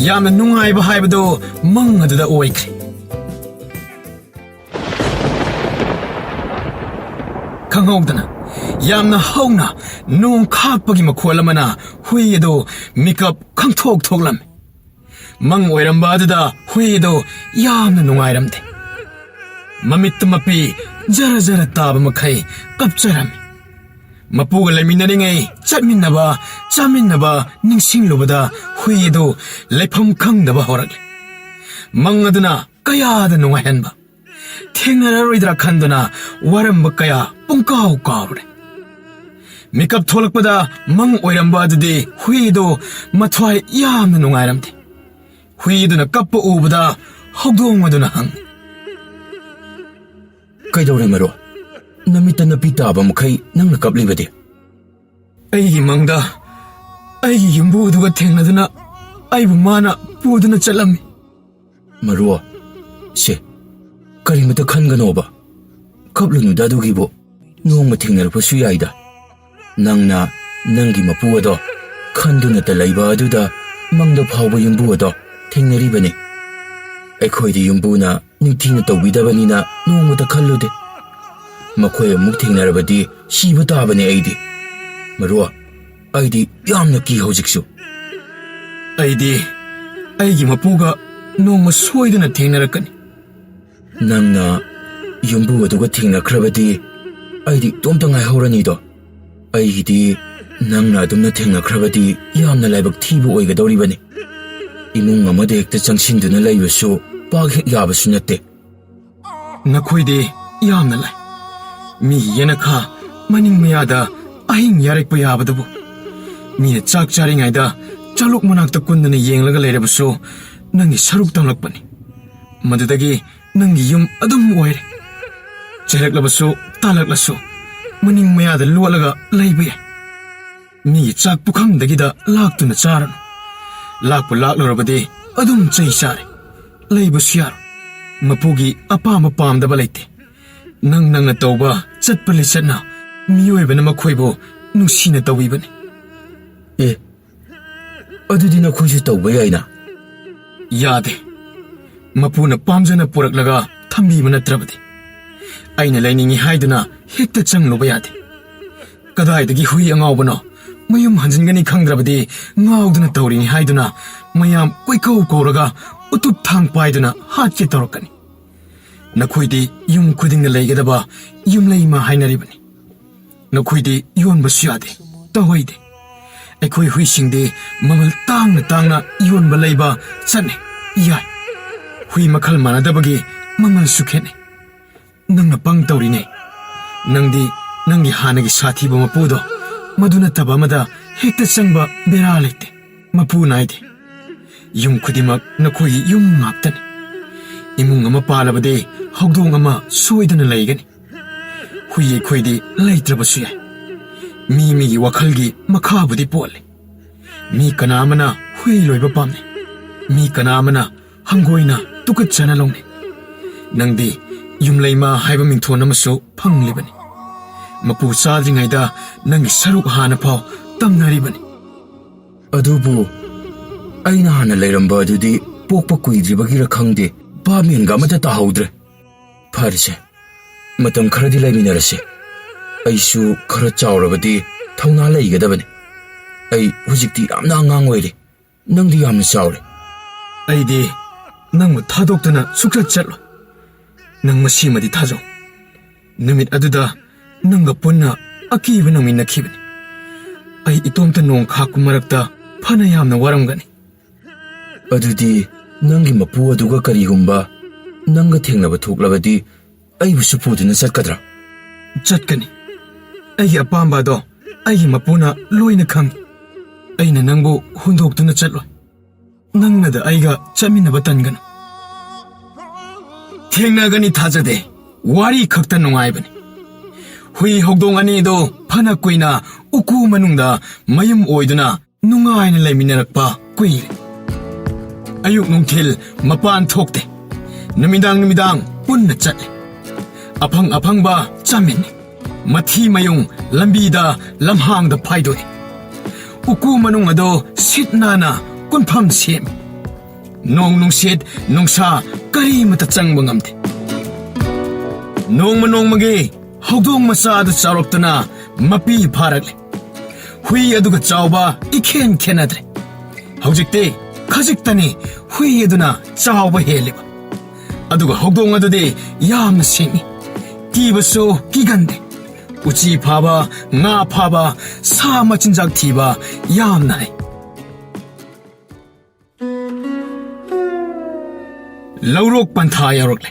ꯌꯥꯝꯅ ꯅꯨꯡꯉꯥꯏꯕ ꯍꯥꯏꯕꯗꯨ ꯃꯪ ꯑꯗꯨꯗ ꯑꯣꯏꯈ꯭ꯔꯦ ꯈꯪꯍꯧꯗꯅ ꯌꯥꯝꯅ ꯍꯧꯅ ꯅꯣꯡ ꯈꯥꯛꯄꯒꯤ ꯃꯈꯣꯜ ꯑꯃꯅ ꯍꯨꯏ ꯑꯗꯨ ꯃꯤꯀꯞ ꯈꯪꯊꯣꯛ ꯊꯣꯛꯂꯝꯃꯤ ꯃꯪ ꯑꯣꯏꯔꯝꯕ ꯑꯗꯨꯗ ꯍꯨꯏ ꯑꯗꯨ ꯌꯥꯝꯅ ꯅꯨꯡꯉꯥꯏꯔꯝꯗꯦ ꯃꯃꯤꯠꯇ ꯃꯄꯤ ꯖꯔ ꯖꯔ ꯇꯥꯕ ꯃꯈꯩ ꯀꯞꯆꯔꯝꯃꯤ ꯃꯄꯨꯒ ꯂꯩꯃꯤꯟꯅꯔꯤꯉꯩ ꯆꯠꯃꯤꯟꯅꯕ ꯆꯥꯃꯤꯟꯅꯕ ꯅꯤꯡꯁꯤꯡꯂꯨꯕꯗ ꯍꯨꯏ ꯑꯗꯨ ꯂꯩꯐꯝ ꯈꯪꯗꯕ ꯍꯧꯔꯛꯂꯦ ꯃꯪ ꯑꯗꯨꯅ ꯀꯌꯥꯗ ꯅꯨꯡꯉꯥꯏꯍꯟꯕ ꯊꯦꯡꯅꯔꯔꯣꯏꯗ꯭ꯔꯥ ꯈꯟꯗꯨꯅ ꯋꯥꯔꯝꯕ ꯀꯌꯥ ꯄꯨꯡꯀꯥꯎ ꯀꯥꯎꯔꯦ ꯃꯤꯀꯞ ꯊꯣꯛꯂꯛꯄꯗ ꯃꯪ ꯑꯣꯏꯔꯝꯕ ꯑꯗꯨꯗꯤ ꯍꯨꯏ ꯑꯗꯨ ꯃꯊ꯭ꯋꯥꯏ ꯌꯥꯝꯅ ꯅꯨꯡꯉꯥꯏꯔꯝꯗꯦ ꯍꯨꯏ ꯑꯗꯨꯅ ꯀꯞꯄ ꯎꯕꯗ ꯍꯧꯗꯣꯡ ꯑꯗꯨꯅ ꯍꯪꯉꯤ ꯀꯩꯗꯧꯔꯦ ꯃꯔꯣ ꯅꯃꯤꯠꯇ ꯅꯄꯤ ꯇꯥꯕ ꯃꯈꯩ ꯅꯪꯅ ꯀꯞꯂꯤꯕꯗꯤ ꯑꯩꯒꯤ ꯃꯪꯗ ꯑꯩꯒꯤ ꯌꯨꯝꯕꯨ ꯑꯗꯨꯒ ꯊꯦꯡꯅꯗꯨꯅ ꯑꯩꯕꯨ ꯃꯥꯅ ꯄꯨꯗꯨꯅ ꯆꯠꯂꯝꯃꯤ ꯃꯔꯣ ꯁꯦ ꯀꯔꯤꯃꯇ ꯈꯟꯒꯅꯣꯕ ꯀꯞꯂꯨꯅꯨꯗ ꯑꯗꯨꯒꯤꯕꯨ ꯅꯣꯡꯃ ꯊꯦꯡꯅꯔꯛꯄꯁꯨ ꯌꯥꯏꯗ ꯅꯪꯅ ꯅꯪꯒꯤ ꯃꯄꯨ ꯑꯗꯣ ꯈꯟꯗꯨꯅꯇ ꯂꯩꯕ ꯑꯗꯨꯗ ꯃꯪꯗ ꯐꯥꯎꯕ ꯌꯨꯝꯕꯨ ꯑꯗꯣ ꯊꯦꯡꯅꯔꯤꯕꯅꯤ ꯑꯩꯈꯣꯏꯗꯤ ꯌꯨꯝꯕꯨꯅ ꯅꯤꯡꯊꯤꯅ ꯇꯧꯕꯤꯗꯕꯅꯤꯅ ꯅꯣꯡꯃꯇ ꯈꯜꯂꯨꯗꯦ ꯃꯈꯣꯏ ꯑꯃꯨꯛ ꯊꯦꯡꯅꯔꯕꯗꯤ ꯁꯤꯕ ꯇꯥꯕꯅꯤ ꯑꯩꯗꯤ ꯃꯔꯣ ꯑꯩꯗꯤ ꯌꯥꯝꯅ ꯀꯤ ꯍꯧꯖꯤꯛꯁꯨ ꯑꯩꯗꯤ ꯑꯩꯒꯤ ꯃꯄꯨꯒ ꯅꯣꯡꯃ ꯁꯣꯏꯗꯅ ꯊꯦꯡꯅꯔꯛꯀꯅꯤ ꯅꯪꯅ ꯌꯨꯝꯕꯨ ꯑꯗꯨꯒ ꯊꯦꯡꯅꯈ꯭ꯔꯕꯗꯤ ꯑꯩꯗꯤ ꯏꯇꯣꯝꯇ ꯉꯥꯏꯍꯧꯔꯅꯤꯗꯣ ꯑꯩꯒꯤꯗꯤ ꯅꯪꯅ ꯑꯗꯨꯝꯅ ꯊꯦꯡꯅꯈ꯭ꯔꯕꯗꯤ ꯌꯥꯝꯅ ꯂꯥꯏꯕꯛ ꯊꯤꯕ ꯑꯣꯏꯒꯗꯧꯔꯤꯕꯅꯤ ꯏꯃꯨꯡ ꯑꯃꯗ ꯍꯦꯛꯇ ꯆꯪꯁꯤꯟꯗꯨꯅ ꯂꯩꯕꯁꯨ ꯄꯥꯛ ꯍꯦꯛ ꯌꯥꯕꯁꯨ ꯅꯠꯇꯦ ꯅꯈꯣꯏꯗꯤ ꯌꯥꯝꯅ ꯂꯥꯏ ꯃꯤꯒꯤ ꯌꯦꯅꯈꯥ ꯃꯅꯤꯡ ꯃꯌꯥꯗ ꯑꯍꯤꯡ ꯌꯥꯔꯛꯄ ꯌꯥꯕꯗꯨꯕꯨ ꯃꯤꯅ ꯆꯥꯛ ꯆꯥꯔꯤꯉꯩꯗ ꯆꯥꯂꯨꯛ ꯃꯅꯥꯛꯇ ꯀꯨꯟꯗꯅ ꯌꯦꯡꯂꯒ ꯂꯩꯔꯕꯁꯨ ꯅꯪꯒꯤ ꯁꯔꯨꯛ ꯇꯝꯂꯛꯄꯅꯤ ꯃꯗꯨꯗꯒꯤ ꯅꯪꯒꯤ ꯌꯨꯝ ꯑꯗꯨꯝ ꯑꯣꯏꯔꯦ ꯆꯩꯔꯛꯂꯕꯁꯨ ꯇꯥꯜꯂꯛꯂꯁꯨ ꯃꯅꯤꯡ ꯃꯌꯥꯗ ꯂꯣꯠꯂꯒ ꯂꯩꯕ ꯌꯥꯏ ꯃꯤꯒꯤ ꯆꯥꯛ ꯄꯨꯈꯝꯗꯒꯤꯗ ꯂꯥꯛꯇꯨꯅ ꯆꯥꯔꯅꯨ ꯂꯥꯛꯄꯨ ꯂꯥꯛꯂꯨꯔꯕꯗꯤ ꯑꯗꯨꯝ ꯆꯩ ꯆꯥꯔꯦ ꯂꯩꯕꯁꯨ ꯌꯥꯔꯣꯏ ꯃꯄꯨꯒꯤ ꯑꯄꯥꯝꯕ ꯄꯥꯝꯗꯕ ꯂꯩꯇꯦ ꯅꯪꯅ ꯇꯧꯕ ꯆꯠꯄ ꯂꯤꯆꯠꯅ ꯃꯤꯑꯣꯏꯕꯅ ꯃꯈꯣꯏꯕꯨ ꯅꯨꯡꯁꯤꯅ ꯇꯧꯕꯤꯕꯅꯤ ꯑꯦ ꯑꯗꯨꯗꯤ ꯅꯈꯣꯏꯁꯨ ꯇꯧꯕ ꯌꯥꯏꯅ ꯌꯥꯗꯦ ꯃꯄꯨꯅ ꯄꯥꯝꯖꯅ ꯄꯨꯔꯛꯂꯒ ꯊꯝꯕꯤꯕ ꯅꯠꯇ꯭ꯔꯕꯗꯤ ꯑꯩꯅ ꯂꯩꯅꯤꯡꯉꯤ ꯍꯥꯏꯗꯨꯅ ꯍꯦꯛꯇ ꯆꯪꯂꯨꯕ ꯌꯥꯗꯦ ꯀꯗꯥꯏꯗꯒꯤ ꯍꯨꯏ ꯑꯉꯥꯎꯕꯅꯣ ꯃꯌꯨꯝ ꯍꯟꯖꯤꯟꯒꯅꯤ ꯈꯪꯗ꯭ꯔꯕꯗꯤ ꯉꯥꯎꯗꯨꯅ ꯇꯧꯔꯤꯅꯤ ꯍꯥꯏꯗꯨꯅ ꯃꯌꯥꯝ ꯀꯣꯏꯀꯧ ꯀꯧꯔꯒ ꯎꯇꯨꯞ ꯊꯥꯡ ꯄꯥꯏꯗꯨꯅ ꯍꯥꯠꯀꯦ ꯇꯧꯔꯛꯀꯅꯤ ꯅꯈꯣꯏꯗꯤ ꯌꯨꯝ ꯈꯨꯗꯤꯡꯗ ꯂꯩꯒꯗꯕ ꯌꯨꯝꯂꯩꯃ ꯍꯥꯏꯅꯔꯤꯕꯅꯤ ꯅꯈꯣꯏꯗꯤ ꯌꯣꯟꯕꯁꯨ ꯌꯥꯗꯦ ꯇꯧꯍꯩꯗꯦ ꯑꯩꯈꯣꯏ ꯍꯨꯏꯁꯤꯡꯗꯤ ꯃꯃꯜ ꯇꯥꯡꯅ ꯇꯥꯡꯅ ꯌꯣꯟꯕ ꯂꯩꯕ ꯆꯠꯅꯩ ꯌꯥꯏ ꯍꯨꯏ ꯃꯈꯜ ꯃꯥꯟꯅꯗꯕꯒꯤ ꯃꯃꯜꯁꯨ ꯈꯦꯠꯅꯩ ꯅꯪꯅ ꯄꯪ ꯇꯧꯔꯤꯅꯦ ꯅꯪꯗꯤ ꯅꯪꯒꯤ ꯍꯥꯟꯅꯒꯤ ꯁꯥꯊꯤꯕ ꯃꯄꯨꯗꯣ ꯃꯗꯨ ꯅꯠꯇꯕ ꯑꯃꯗ ꯍꯦꯛꯇ ꯆꯪꯕ ꯕꯦꯔꯥ ꯂꯩꯇꯦ ꯃꯄꯨ ナꯏꯗꯦ ꯌꯨꯝ ꯈꯨꯗꯤꯡꯃꯛ ꯅꯈꯣꯏꯒꯤ ꯌꯨꯝ ꯉꯥꯛꯇꯅꯤ ꯏꯃꯨꯡ ꯑꯃ ꯄꯥꯜꯂꯕꯗꯤ ꯍꯧꯗꯣꯡ ꯑꯃ ꯁꯣꯏꯗꯅ ꯂꯩꯒꯅꯤ ꯍꯨꯏ ꯑꯩꯈꯣꯏꯗꯤ ꯂꯩꯇ꯭ꯔꯕꯁꯨ ꯌꯥꯏ ꯃꯤꯒꯤ ꯋꯥꯈꯜꯒꯤ ꯃꯈꯥꯕꯨꯗꯤ ꯄꯣꯜꯂꯤ ꯃꯤ ꯀꯅꯥ ꯑꯃꯅ hui loiba pamne mi kana amana hangoina tukat chana longne nangdi yumleima haiba mingthon amasu phanglibani mapu sadringaida nangi saruk hana phau tamnaribani ꯑꯗꯨꯕꯨ ꯑꯩꯅ ꯍꯥꯟꯅ ꯂꯩꯔꯝꯕ ꯑꯗꯨꯗꯤ ꯄꯣꯛꯄ ꯀꯨꯏꯗ꯭ꯔꯤꯕꯒꯤꯔ ꯈꯪꯗꯦ ꯚꯥꯞꯃꯦꯟꯒ ꯑꯃꯠꯇ ꯇꯥꯍꯧꯗ꯭ꯔꯦ ꯐꯔꯦꯁꯦ ꯃꯇꯝ ꯈꯔꯗꯤ ꯂꯩꯃꯤꯟꯅꯔꯁꯤ ꯑꯩꯁꯨ ꯈꯔ ꯆꯥꯎꯔꯕꯗꯤ ꯊꯧꯅꯥ ꯂꯩꯒꯗꯕꯅꯤ ꯑꯩ ꯍꯧꯖꯤꯛꯇꯤ ꯌꯥꯝꯅ ꯑꯉꯥꯡ ꯑꯣꯏꯔꯤ ꯅꯪꯗꯤ ꯌꯥꯝꯅ ꯆꯥꯎꯔꯦ ꯑꯩꯗꯤ ꯅꯪꯕꯨ ꯊꯥꯗꯣꯛꯇꯨꯅ ꯁꯨꯛꯆꯠ ꯆꯠꯂꯣꯏ ꯅꯪ ꯃꯁꯤꯃꯗꯤ ꯊꯥꯖꯧ ꯅꯨꯃꯤꯠ ꯑꯗꯨꯗ ꯅꯪꯒ ꯄꯨꯟꯅ ꯑꯀꯤꯕ ꯅꯪꯃꯤꯟꯅꯈꯤꯕꯅꯤ ꯑꯩ ꯏꯇꯣꯝꯇ ꯅꯣꯡ ꯈꯥꯛꯄ ꯃꯔꯛꯇ ꯐꯅ ꯌꯥꯝꯅ ꯋꯥꯔꯝꯒꯅꯤ ꯑꯗꯨꯗꯤ ꯅꯪꯒꯤ ꯃꯄꯨ ꯑꯗꯨꯒ ꯀꯔꯤꯒꯨꯝꯕ ꯅꯪꯒ ꯊꯦꯡꯅꯕ ꯊꯣꯛꯂꯕꯗꯤ ꯑꯩꯕꯨꯁꯨ ꯄꯨꯗꯨꯅ ꯆꯠꯀꯗ꯭ꯔꯥ ꯆꯠꯀꯅꯤ ꯑꯩꯒꯤ ꯑꯄꯥꯝꯕ ꯑꯗꯣ ꯑꯩꯒꯤ ꯃꯄꯨꯅ ꯂꯣꯏꯅ ꯈꯪꯏ ꯑꯩꯅ ꯅꯪꯕꯨ ꯍꯨꯟꯗꯣꯛꯇꯨꯅ ꯆꯠꯂꯣꯏ ꯅꯪꯅꯗ ꯑꯩꯒ ꯆꯠꯃꯤꯟꯅꯕ ꯇꯟꯒꯅꯨ ꯊꯦꯡꯅꯒꯅꯤ ꯊꯥꯖꯗꯦ ꯋꯥꯔꯤ ꯈꯛꯇ ꯅꯨꯡꯉꯥꯏꯕꯅꯤ ꯍꯨꯏ ꯍꯧꯗꯣꯡ ꯑꯅꯤꯗꯣ ꯐꯅ ꯀꯨꯏꯅ ꯎꯀꯨ ꯃꯅꯨꯡꯗ ꯃꯌꯨꯝ ꯑꯣꯏꯗꯨꯅ ꯅꯨꯡꯉꯥꯏꯅ ꯂꯩꯃꯤꯟꯅꯔꯛꯄ ꯀꯨꯏꯔꯦ ꯑꯌꯨꯛ ꯅꯨꯡꯊꯤꯜ ꯃꯄꯥꯟ ꯊꯣꯛꯇꯦ ꯅꯨꯃꯤꯗꯥꯡ ꯄꯨꯟꯅ ꯆꯠꯂꯦ ꯑꯐꯪ ꯑꯐꯪꯕ ꯆꯥꯃꯤꯟꯅꯩ ꯃꯊꯤ ꯃꯌꯨꯡ ꯂꯝꯕꯤꯗ ꯂꯝꯍꯥꯡꯗ ꯐꯥꯏꯗꯣꯛꯏ ꯎꯀꯨ ꯃꯅꯨꯡ ꯑꯗꯣ ꯁꯤꯠ ꯅꯥꯟꯅ ꯀꯨꯟꯐꯝ ꯁꯦꯝꯃꯤ ꯅꯣꯡ ꯅꯨꯡꯁꯤꯠ ꯅꯨꯡꯁꯥ ꯀꯔꯤꯃꯇ ꯆꯪꯕ ꯉꯝꯗꯦ ꯅꯣꯡꯃꯒꯤ ꯍꯧꯗꯣꯡ ꯃꯆꯥꯗꯨ ꯆꯥꯎꯔꯛꯇꯨꯅ ꯃꯄꯤ ꯐꯥꯔꯛꯂꯦ ꯍꯨꯏ ꯑꯗꯨꯒ ꯆꯥꯎꯕ ꯏꯈꯦꯟ ꯈꯦꯟꯅꯗ꯭ꯔꯦ ꯍꯧꯖꯤꯛꯇꯤ ꯈꯖꯤꯛꯇꯅꯤ ꯍꯨꯏ ꯑꯗꯨꯅ ꯆꯥꯎꯕ ꯍꯦꯜꯂꯤꯕ ꯑꯗꯨꯒ ꯍꯧꯗꯣꯡ ꯑꯗꯨꯗꯤ ꯌꯥꯝꯅ ꯁꯤꯡꯉꯤ ꯀꯤꯕꯁꯨ ꯀꯤꯒꯟꯗꯦ ꯎꯆꯤ ꯐꯥꯕ ꯉꯥ ꯐꯥꯕ ꯁꯥ ꯃꯆꯤꯟꯖꯥꯛ ꯊꯤꯕ ꯌꯥꯝꯅ ꯍꯩ ꯂꯧꯔꯣꯛ ꯄꯟꯊꯥ ꯌꯧꯔꯛꯂꯦ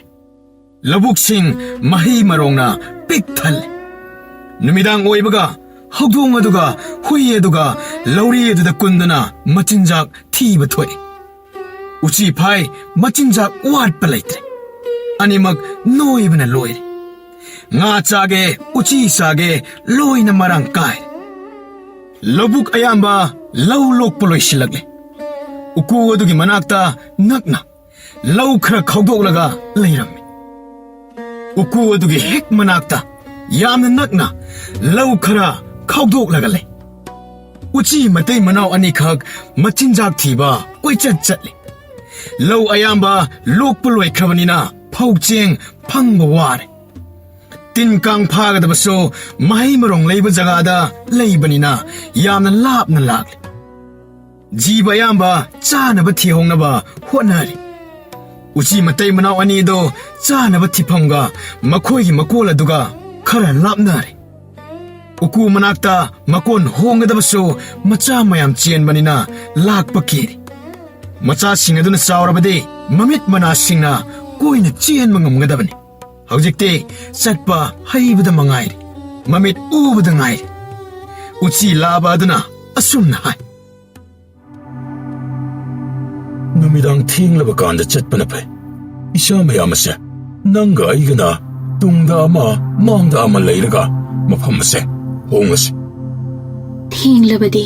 ꯂꯧꯕꯨꯛꯁꯤꯡ ꯃꯍꯩ ꯃꯔꯣꯡꯅ ꯄꯤꯛ ꯊꯜꯂꯦ ꯅꯨꯃꯤꯗꯥꯡ ꯑꯣꯏꯕꯒ ꯍꯧꯗꯣꯡ ꯑꯗꯨꯒ ꯍꯨꯏ ꯑꯗꯨꯒ ꯂꯧꯔꯤ ꯑꯗꯨꯗ ꯀꯨꯟꯗꯨꯅ ꯃꯆꯤꯟꯖꯥꯛ ꯊꯤꯕ ꯊꯣꯛꯏ ꯎꯆꯤ ꯐꯥꯏ ꯃꯆꯤꯟꯖꯥꯛ ꯋꯥꯠꯄ ꯂꯩꯇ꯭ꯔꯦ ꯑꯅꯤꯃꯛ ꯅꯣꯏꯕꯅ ꯂꯣꯏꯔꯦ ꯉꯥ ꯆꯥꯒꯦ ꯎꯆꯤ ꯆꯥꯒꯦ ꯂꯣꯏꯅ ꯃꯔꯥꯡ ꯀꯥꯏ ꯂꯧꯕꯨꯛ ꯑꯌꯥꯝꯕ ꯂꯧ ꯂꯣꯛꯄ ꯂꯣꯏꯁꯤꯜꯂꯛꯂꯦ ꯎꯀꯨ ꯑꯗꯨꯒꯤ ꯃꯅꯥꯛꯇ ꯅꯛꯅ ꯂꯧ ꯈꯔ ꯈꯥꯎꯗꯣꯛꯂꯒ ꯂꯩꯔꯝꯃꯤ ꯎꯀꯨ ꯑꯗꯨꯒꯤ ꯍꯦꯛ ꯃꯅꯥꯛꯇ ꯌꯥꯝꯅ ꯅꯛꯅ ꯂꯧ ꯈꯔ ꯈꯥꯎꯗꯣꯛꯂꯒ ꯂꯩ ꯎꯆꯤ ꯃꯇꯩ ꯃꯅꯥꯎ ꯑꯅꯤꯈꯛ ꯃꯆꯤꯟꯖꯥꯛ ꯊꯤꯕ ꯀꯣꯏꯆꯠ ꯆꯠꯂꯤ ꯂꯧ ꯑꯌꯥꯝꯕ ꯂꯣꯛꯄ ꯂꯣꯏꯈ꯭ꯔꯕꯅꯤ나 ꯐꯧ ꯆꯦꯡ ꯐꯪꯕ ꯋꯥꯔꯦ ꯇꯤꯟ ꯀꯥꯡ ꯐꯥꯒꯗꯕꯁꯨ ꯃꯍꯩ ꯃꯔꯣꯡ ꯂꯩꯕ ꯖꯒꯥꯗ ꯂꯩꯕꯅꯤꯅ ꯌꯥꯝꯅ ꯂꯥꯞꯅ ꯂꯥꯛꯂꯤ ꯖꯤꯕ ꯑꯌꯥꯝꯕ ꯆꯥꯅꯕ ꯊꯤꯍꯧꯅꯕ ꯍꯣꯠꯅꯔꯤ ꯎꯆꯤ ꯃꯇꯩ ꯃꯅꯥꯎ ꯑꯅꯤꯗꯣ ꯆꯥꯅꯕ ꯊꯤꯐꯝꯒ ꯃꯈꯣꯏꯒꯤ ꯃꯀꯣꯜ ꯑꯗꯨꯒ ꯈꯔ ꯂꯥꯞꯅꯔꯦ ꯎꯀꯨ ꯃꯅꯥꯛꯇ ꯃꯀꯣꯟ ꯍꯣꯡꯒꯗꯕꯁꯨ ꯃꯆꯥ ꯃꯌꯥꯝ ꯆꯦꯟꯕꯅꯤꯅ ꯂꯥꯛꯄ ꯀꯤꯔꯤ ꯃꯆꯥꯁꯤꯡ ꯑꯗꯨꯅ ꯆꯥꯎꯔꯕꯗꯤ ꯃꯃꯤꯠ ꯃꯅꯥꯁꯤꯡꯅ ꯀꯣꯏꯅ ꯆꯦꯟꯕ ꯉꯝꯒꯗꯕꯅꯤ ꯍꯧꯖꯤꯛꯇꯤ ꯆꯠꯄ ꯍꯩꯕꯗ ꯃꯉꯥꯏꯔꯤ ꯃꯃꯤꯠ ꯎꯕꯗ ꯉꯥꯏꯔꯤ ꯎꯆꯤ ꯂꯥꯕ ꯑꯗꯨꯅ ꯑꯁꯨꯝꯅ ꯍꯥꯏ ꯅꯨꯃꯤꯗꯥꯡ ꯊꯦꯡꯂꯕ ꯀꯥꯟꯗ ꯆꯠꯄꯅ ꯐꯩ ꯏꯁꯥ ꯃꯌꯥꯝ ꯑꯁꯦ ꯅꯪꯒ ꯑꯩꯒꯅ ꯇꯨꯡꯗ ꯑꯃ ꯃꯥꯡꯗ ꯑꯃ ꯂꯩꯔꯒ ꯃꯐꯝ ꯑꯁꯦ ꯍꯣꯡꯉꯁꯤ ꯊꯦꯡꯂꯕꯗꯤ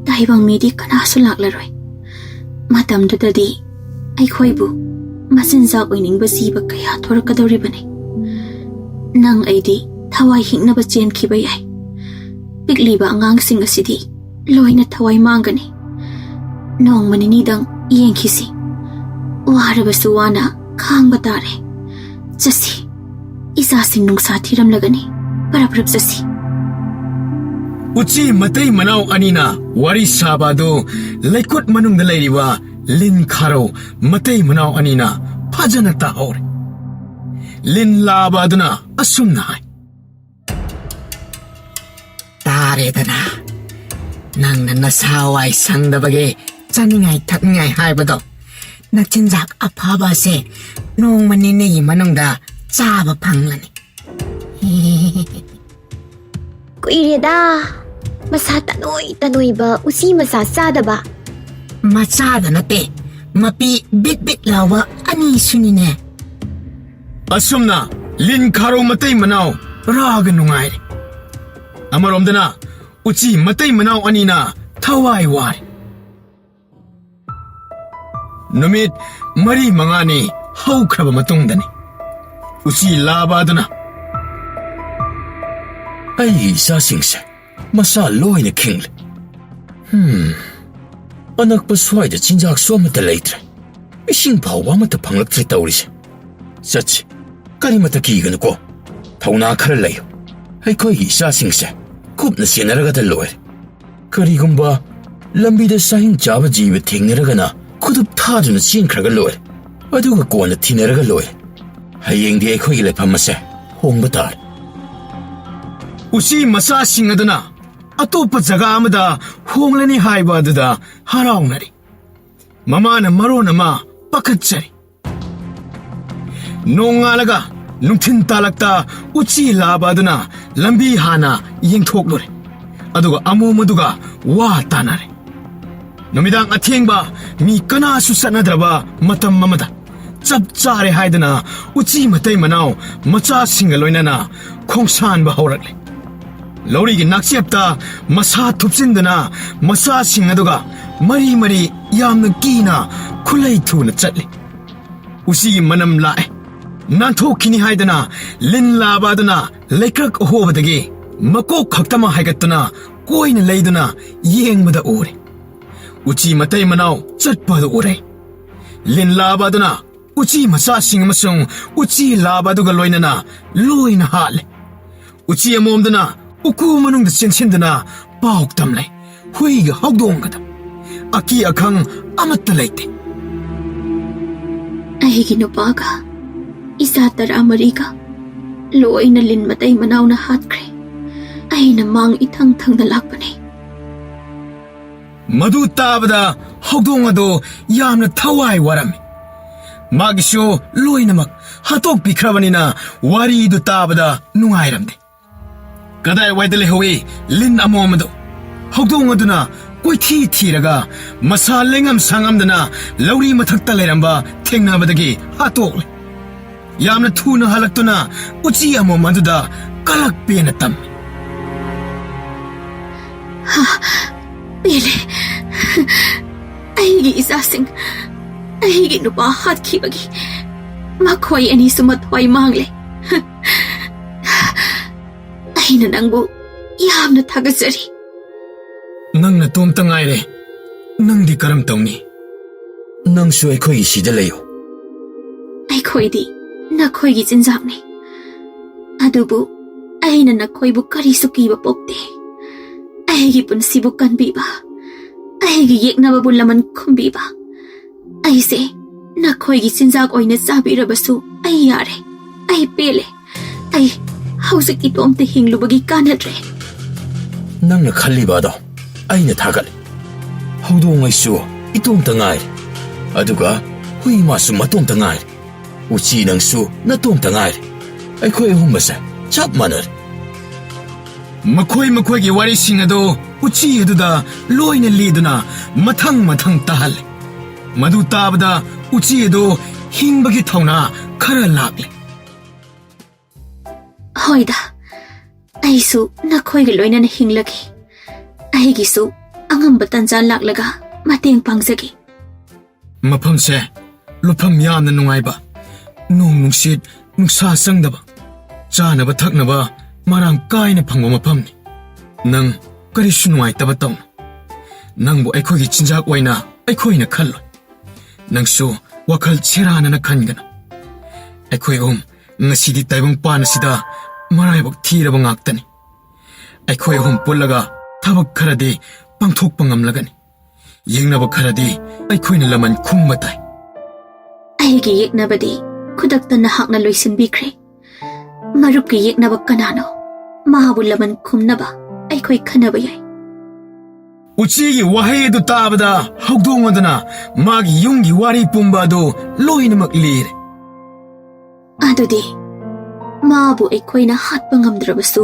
ꯇꯥꯏꯕꯪ ꯃꯤꯗꯤ ꯀꯅꯥꯁꯨ ꯂꯥꯛꯂꯔꯣꯏ ꯃꯇꯝꯗꯨꯗꯗꯤ ꯑꯩꯈꯣꯏꯕꯨ ꯃꯆꯤꯟꯖꯥꯛ ꯑꯣꯏꯅꯤꯡꯕ ꯖꯤꯕ ꯀꯌꯥ ꯊꯣꯔꯛꯀꯗꯧꯔꯤꯕꯅꯤ ꯅꯪ ꯑꯩꯗꯤ ꯊꯋꯥꯏ ꯍꯤꯡꯅꯕ ꯆꯦꯟꯈꯤꯕ ꯌꯥꯏ ꯄꯤꯛꯂꯤꯕ ꯑꯉꯥꯡꯁꯤꯡ ꯑꯁꯤꯗꯤ ꯂꯣꯏꯅ ꯊꯋꯥꯏ ꯃꯥꯡꯒꯅꯤ ꯅꯣꯡꯃ ꯅꯤꯅꯤꯗꯪ ꯌꯦꯡꯈꯤꯁꯤ ꯋꯥꯔꯕꯁꯨ ꯋꯥꯅ ꯈꯥꯡꯕ ꯇꯥꯔꯦ ꯆꯠꯁꯤ ꯏꯆꯥꯁꯤꯡ ꯅꯨꯡꯁꯥ ꯊꯤꯔꯝꯂꯒꯅꯤ ꯄꯔꯞ ꯆꯠꯁꯤ ꯎꯆꯤ ꯃꯇꯩ ꯃꯅꯥꯎ ꯑꯅꯤꯅ ꯋꯥꯔꯤ ꯁꯥꯕ ꯑꯗꯨ ꯂꯩꯀꯨꯠ ꯃꯅꯨꯡꯗ ꯂꯩꯔꯤꯕ ꯂꯤꯟ ꯈꯥꯔꯧ ꯃꯇꯩ ꯃꯅꯥꯎ ꯑꯅꯤꯅ ꯐꯖꯅ ꯇꯥꯍꯧꯔꯦ ꯂꯤꯟ ꯂꯥꯕ ꯑꯗꯨꯅ ꯑꯁꯨꯝꯅ ꯍꯥꯏ ꯇꯥꯔꯦꯗꯅ ꯅꯪꯅ ꯅꯁꯥ ꯋꯥꯏ ꯁꯪꯗꯕꯒꯤ ꯆꯥꯅꯤꯡꯉꯥꯏ ꯊꯛꯅꯤꯡꯉꯥꯏ ꯍꯥꯏꯕꯗꯣ ꯅꯆꯤꯟꯖꯥꯛ ꯑꯐꯕ ꯑꯁꯦ ꯅꯣꯡꯃ ꯅꯤꯅꯤꯒꯤ ꯃꯅꯨꯡꯗ ꯆꯥꯕ ꯐꯪꯂꯅꯤ ꯀꯨꯏꯔꯦꯗ ꯃꯁꯥ ꯇꯅꯣꯏꯕ ꯎꯆꯤ ꯃꯆꯥ ꯆꯥꯗꯕ ꯃꯆꯥꯗ ꯅꯠꯇꯦ ꯃꯄꯤ ꯕꯤꯠ ꯕꯤꯠ ꯂꯥꯎꯕ ꯑꯅꯤꯁꯨꯅꯤꯅꯦ ꯑꯁꯨꯝꯅ ꯂꯤꯟ ꯈꯥꯔꯧ ꯃꯇꯩ ꯃꯅꯥꯎ ꯔꯥꯒ ꯅꯨꯡꯉꯥꯏꯔꯦ ꯑꯃꯔꯣꯝꯗꯅ ꯎꯆꯤ ꯃꯇꯩ ꯃꯅꯥꯎ ꯑꯅꯤꯅ ꯊꯋꯥꯏ ꯋꯥꯔꯦ ꯅꯨꯃꯤꯠ 4-5ꯅꯤ ꯍꯧꯈ꯭ꯔꯕ ꯃꯇꯨꯡꯗꯅꯤ ꯎꯆꯤ ꯂꯥꯕ ꯑꯗꯨꯅ ꯑꯩꯒꯤ ꯏꯆꯥꯁꯤꯡꯁꯦ ꯃꯁꯥ ꯂꯣꯏꯅ ꯈꯤꯡꯂꯦ ꯑꯅꯛꯄ ꯁ꯭ꯋꯥꯏꯗ ꯆꯤꯟꯖꯥꯛꯁꯨ ꯑꯃꯠꯇ ꯂꯩꯇ꯭ꯔꯦ ꯏꯁꯤꯡ ꯐꯥꯎꯕ ꯑꯃꯠꯇ ꯐꯪꯂꯛꯇ꯭ꯔꯦ ꯇꯧꯔꯤꯁꯦ ꯆꯠꯁꯤ ꯀꯔꯤꯃꯠꯇ ꯀꯤꯒꯅꯨꯀꯣ ꯊꯧꯅꯥ ꯈꯔ ꯂꯩꯌꯨ ꯑꯩꯈꯣꯏꯒꯤ ꯏꯆꯥꯁꯤꯡꯁꯦ ꯀꯨꯞꯅ ꯁꯦꯟꯅꯔꯒꯗ ꯂꯣꯏꯔꯦ ꯀꯔꯤꯒꯨꯝꯕ ꯂꯝꯕꯤꯗ ꯆꯥꯍꯤꯡ ꯆꯥꯕ ꯖꯤꯕ ꯊꯦꯡꯅꯔꯒꯅ ꯈꯨꯗꯨꯞ ꯊꯥꯗꯨꯅ ꯆꯦꯟꯈ꯭ꯔꯒ ꯂꯣꯏꯔꯦ ꯑꯗꯨꯒ ꯀꯣꯟꯅ ꯊꯤꯅꯔꯒ ꯂꯣꯏꯔꯦ ꯍꯌꯦꯡꯗꯤ ꯑꯩꯈꯣꯏꯒꯤ ꯂꯩꯐꯝ ꯑꯁꯦ ꯍꯣꯡꯕ ꯇꯥꯔꯦ ꯎꯆꯤ ꯃꯆꯥꯁꯤꯡ ꯑꯗꯨꯅ ꯑꯇꯣꯞꯄ ꯖꯒꯥ ꯑꯃꯗ ꯍꯣꯡꯂꯅꯤ ꯍꯥꯏꯕ ꯑꯗꯨꯗ ꯍꯔꯥꯎꯅꯔꯤ ꯃꯃꯥꯅ ꯃꯔꯣꯟ ꯑꯃ ꯄꯥꯈꯠꯆꯔꯤ ꯅꯣꯡꯉꯥꯜꯂꯒ ꯅꯨꯡꯊꯤꯟ ꯇꯥꯂꯛꯇ ꯎꯆꯤ ꯂꯥꯕ ꯑꯗꯨꯅ ꯂꯝꯕꯤ ꯍꯥꯟꯅ ꯌꯦꯡꯊꯣꯛꯂꯨꯔꯦ ꯑꯗꯨꯒ ꯑꯃꯣꯝ ꯑꯗꯨꯒ ꯋꯥ ꯇꯥꯅꯔꯦ ꯅꯨꯃꯤꯗꯥꯡ ꯑꯊꯦꯡꯕ ꯃꯤ ꯀꯅꯥꯁꯨ ꯆꯠꯅꯗ꯭ꯔꯕ ꯃꯇꯝ ꯑꯃꯗ ꯆꯞ ꯆꯥꯔꯦ ꯍꯥꯏꯗꯅ ꯎꯆꯤ ꯃꯇꯩ ꯃꯅꯥꯎ ꯃꯆꯥꯁꯤꯡꯒ ꯂꯣꯏꯅꯅ ꯈꯣꯡꯁꯥꯟꯕ ꯍꯧꯔꯛꯂꯦ ꯂꯧꯔꯤꯒꯤ ꯅꯥꯛꯆꯦꯞꯇ ꯃꯁꯥ ꯊꯨꯞꯆꯤꯟꯗꯨꯅ ꯃꯆꯥꯁꯤꯡ ꯑꯗꯨꯒ ꯃꯔꯤ ꯌꯥꯝꯅ ꯀꯤꯅ ꯈꯨꯂꯩ ꯊꯨꯅ ꯆꯠꯂꯤ ꯎꯆꯤꯒꯤ ꯃꯅꯝ ꯂꯥꯛꯑꯦ ꯅꯥꯟꯊꯣꯛꯈꯤꯅꯤ ꯍꯥꯏꯗꯅ ꯂꯤꯟ ꯂꯥꯕ ꯑꯗꯨꯅ ꯂꯩꯀ꯭ꯔꯛ ꯑꯍꯣꯕꯗꯒꯤ ꯃꯀꯣꯛ ꯈꯛꯇꯃꯛ ꯍꯥꯏꯒꯠꯇꯨꯅ ꯀꯣꯏꯅ ꯂꯩꯗꯨꯅ ꯌꯦꯡꯕꯗ ꯎꯔꯦ ꯎꯆꯤ ꯃꯇꯩ ꯃꯅꯥꯎ ꯆꯠꯄꯗꯨ ꯎꯔꯦ ꯂꯤꯟ ꯂꯥꯕ ꯑꯗꯨꯅ ꯎꯆꯤ ꯃꯆꯥꯁꯤꯡ ꯑꯃꯁꯨꯡ ꯎꯆꯤ ꯂꯥꯕ ꯑꯗꯨꯒ ꯂꯣꯏꯅꯅ ꯂꯣꯏꯅ ꯍꯥꯠꯂꯦ ꯎꯆꯤ ꯑꯃꯣꯝꯗꯨꯅ ꯎꯀꯨ ꯃꯅꯨꯡꯗ ꯆꯦꯟꯁꯤꯟꯗꯨꯅ ꯄꯥꯎ ꯇꯝꯂꯦ ꯍꯨꯏꯒ ꯍꯧꯗꯣꯡꯒꯗ ꯑꯀꯤ ꯑꯈꯪ ꯑꯃꯠꯇ ꯂꯩꯇꯦ ꯑꯩꯒꯤ ꯅꯨꯄꯥꯒ ꯏꯆꯥ 14ꯒ ꯂꯣꯏꯅ ꯂꯤꯟ ꯃꯇꯩ ꯃꯅꯥꯎꯅ ꯍꯥꯠꯈ꯭ꯔꯦ ꯑꯩꯅ ꯃꯥꯡ ꯏꯊꯪ ꯊꯪꯅ ꯂꯥꯛꯄꯅꯤ ꯃꯗꯨ ꯇꯥꯕꯗ ꯍꯧꯗꯣꯡ ꯑꯗꯨ ꯌꯥꯝꯅ ꯊꯋꯥꯏ ꯋꯥꯔꯝꯃꯤ ꯃꯥꯒꯤꯁꯨ ꯂꯣꯏꯅꯃꯛ ꯍꯥꯠꯇꯣꯛꯄꯤꯈ꯭ꯔꯕꯅꯤꯅ ꯋꯥꯔꯤꯗꯨ ꯇꯥꯕꯗ ꯅꯨꯡꯉꯥꯏꯔꯝꯗꯦ ꯀꯗꯥꯏꯋꯥꯏꯗ ꯂꯩꯍꯧꯏ ꯂꯤꯟ ꯑꯃꯣꯝ ꯑꯗꯨ ꯍꯧꯗꯣꯡ ꯑꯗꯨꯅ ꯀꯣꯏꯊꯤ ꯊꯤꯔꯒ ꯃꯁꯥ ꯂꯩꯉꯝ ꯁꯥꯉꯝꯗꯅ ꯂꯧꯔꯤ ꯃꯊꯛꯇ ꯂꯩꯔꯝꯕ ꯊꯦꯡꯅꯕꯗꯒꯤ ꯍꯥꯠꯇꯣꯛꯂꯦ ꯌꯥꯝꯅ ꯊꯨꯅ ꯍꯜꯂꯛꯇꯨꯅ ꯎꯆꯤ ꯑꯃꯣꯝ ꯑꯗꯨꯗ ꯀꯂꯛꯄꯦꯅ ꯇꯝꯃꯤ ꯄꯦꯜꯂꯦ ꯑꯩꯒꯤ ꯏꯆꯥꯁꯤꯡ ꯑꯩꯒꯤ ꯅꯨꯄꯥ ꯍꯥꯠꯈꯤꯕꯒꯤ ꯃꯈꯣꯏ ꯑꯅꯤꯁꯨ ꯃꯊ꯭ꯋꯥꯏ ꯃꯥꯡꯂꯦ ꯑꯩꯅ ꯅꯪꯕꯨ ꯌꯥꯝꯅ ꯊꯥꯒꯠꯆꯔꯤ ꯅꯪ ꯅꯇꯣꯝꯇ ꯉꯥꯏꯔꯦ ꯅꯪꯗꯤ ꯀꯔꯝ ꯇꯧꯅꯤ ꯅꯪꯁꯨ ꯑꯩꯈꯣꯏꯒꯤ ꯁꯤꯗ ꯂꯩꯌꯨ ꯑꯩꯈꯣꯏꯗꯤ ꯅꯈꯣꯏꯒꯤ ꯆꯤꯟꯖꯥꯛꯅꯤ ꯑꯗꯨꯕꯨ ꯑꯩꯅ ꯅꯈꯣꯏꯕꯨ ꯀꯔꯤꯁꯨ ꯀꯤꯕ ꯄꯣꯛꯇꯦ ꯑꯩꯒꯤ ꯄꯨꯟꯁꯤꯕꯨ ꯀꯟꯕꯤꯕ ꯑꯩꯒꯤ ꯌꯦꯛꯅꯕꯕꯨ ꯂꯃꯟ ꯈꯨꯝꯕꯤꯕ ꯑꯩꯁꯦ ꯅꯈꯣꯏꯒꯤ ꯆꯤꯟꯖꯥꯛ ꯑꯣꯏꯅ ꯆꯥꯕꯤꯔꯕꯁꯨ ꯑꯩ ꯌꯥꯔꯦ ꯑꯩ ꯄꯦꯜꯂꯦ ꯑꯩ ꯍꯧꯖꯤꯛ ꯏꯇꯣꯝꯇ ꯍꯤꯡꯂꯨꯕꯒꯤ ꯀꯥꯟꯅꯗ꯭ꯔꯦ ꯅꯪꯅ ꯈꯜꯂꯤꯕ ꯑꯗꯣ ꯑꯩꯅ ꯊꯥꯒꯠꯂꯤ ꯍꯧꯗꯣꯡ ꯑꯩꯁꯨ ꯏꯇꯣꯝꯇ ꯉꯥꯏꯔꯦ ꯑꯗꯨꯒ ꯍꯨꯏ ꯃꯥꯁꯨ ꯃꯇꯣꯝꯇ ꯉꯥꯏꯔꯦ ꯎꯆꯤ ꯅꯪꯁꯨ ꯅꯇꯣꯝꯇ ꯉꯥꯏꯔꯦ ꯑꯩꯈꯣꯏ ꯑꯍꯨꯝ ꯑꯁꯦ ꯆꯞ ꯃꯥꯟꯅꯔꯦ ꯃꯈꯣꯏꯒꯤ ꯋꯥꯔꯤꯁꯤꯡ ꯑꯗꯨ ꯎꯆꯤ ꯑꯗꯨꯗ ꯂꯣꯏꯅ ꯂꯤꯗꯨꯅ ꯃꯊꯪ ꯇꯥꯍꯜꯂꯦ ꯃꯗꯨ ꯇꯥꯕꯗ ꯎꯆꯤ ꯑꯗꯨ ꯍꯤꯡꯕꯒꯤ ꯊꯧꯅꯥ ꯈꯔ ꯂꯥꯛꯂꯦ ꯍꯣꯏꯗ ꯑꯩꯁꯨ ꯅꯈꯣꯏꯒ ꯂꯣꯏꯅꯅ ꯍꯤꯡꯂꯒꯦ ꯑꯩꯒꯤꯁꯨ ꯑꯉꯝꯕ ꯇꯟꯖꯥ ꯂꯥꯛꯂꯒ ꯃꯇꯦꯡ ꯄꯥꯡꯖꯒꯦ ꯃꯐꯝꯁꯦ ꯂꯨꯐꯝ ꯌꯥꯝꯅ ꯅꯨꯡꯉꯥꯏꯕ ꯅꯣꯡ ꯅꯨꯡꯁꯤꯠ ꯅꯨꯡꯁꯥ ꯆꯪꯗꯕ ꯆꯥꯅꯕ ꯊꯛꯅꯕ ꯃꯔꯥꯡ ꯀꯥꯏꯅ ꯐꯪꯕ ꯃꯐꯝꯅꯤ ꯅꯪ ꯀꯔꯤꯁꯨ ꯅꯨꯡꯉꯥꯏꯇꯕ ꯇꯧꯅꯨ ꯅꯪꯕꯨ ꯑꯩꯈꯣꯏꯒꯤ ꯆꯤꯟꯖꯥꯛ ꯑꯣꯏꯅ ꯑꯩꯈꯣꯏꯅ ꯈꯜꯂꯣꯏ ꯅꯪꯁꯨ ꯋꯥꯈꯜ ꯁꯦꯔꯥꯟꯅꯅ ꯈꯟꯒꯅꯨ ꯑꯩꯈꯣꯏ ꯑꯍꯨꯝ ꯉꯁꯤꯗꯤ ꯇꯥꯏꯕꯪꯄꯥꯟ ꯑꯁꯤꯗ ꯃꯔꯥꯏꯕꯛ ꯊꯤꯔꯕ ꯉꯥꯛꯇꯅꯤ ꯑꯩꯈꯣꯏ ꯑꯍꯨꯝ ꯄꯨꯜꯂꯒ ꯊꯕꯛ ꯈꯔꯗꯤ ꯄꯥꯡꯊꯣꯛꯄ ꯉꯝꯂꯒꯅꯤ ꯌꯦꯡꯅꯕ ꯈꯔꯗꯤ ꯑꯩꯈꯣꯏꯅ ꯂꯃꯟ ꯈꯨꯝꯕ ꯇꯥꯏ ꯑꯩꯒꯤ ꯌꯦꯛꯅꯕꯗꯤ ꯈꯨꯗꯛꯇ ꯅꯍꯥꯛꯅ ꯂꯣꯏꯁꯤꯟꯕꯤꯈ꯭ꯔꯦ ꯃꯔꯨꯞꯀꯤ ꯌꯦꯛꯅꯕ ꯀꯅꯥꯅꯣ ꯃꯥꯕꯨ ꯂꯃꯟ ꯈꯨꯝꯅꯕ ꯑꯩꯈꯣꯏ ꯈꯟꯅꯕ ꯌꯥꯏ ꯎꯆꯤꯒꯤ ꯋꯥꯍꯩ ꯑꯗꯨ ꯇꯥꯕꯗ ꯍꯧꯗꯣꯡ ꯑꯗꯨꯅ ꯃꯥꯒꯤ ꯌꯨꯝꯒꯤ ꯋꯥꯔꯤ ꯄꯨꯝꯕ ꯑꯗꯨ ꯂꯣꯏꯅꯃꯛ ꯂꯤꯔꯦ ꯑꯗꯨꯗꯤ ꯃꯥꯕꯨ ꯑꯩꯈꯣꯏꯅ ꯍꯥꯠꯄ ꯉꯝꯗ꯭ꯔꯕꯁꯨ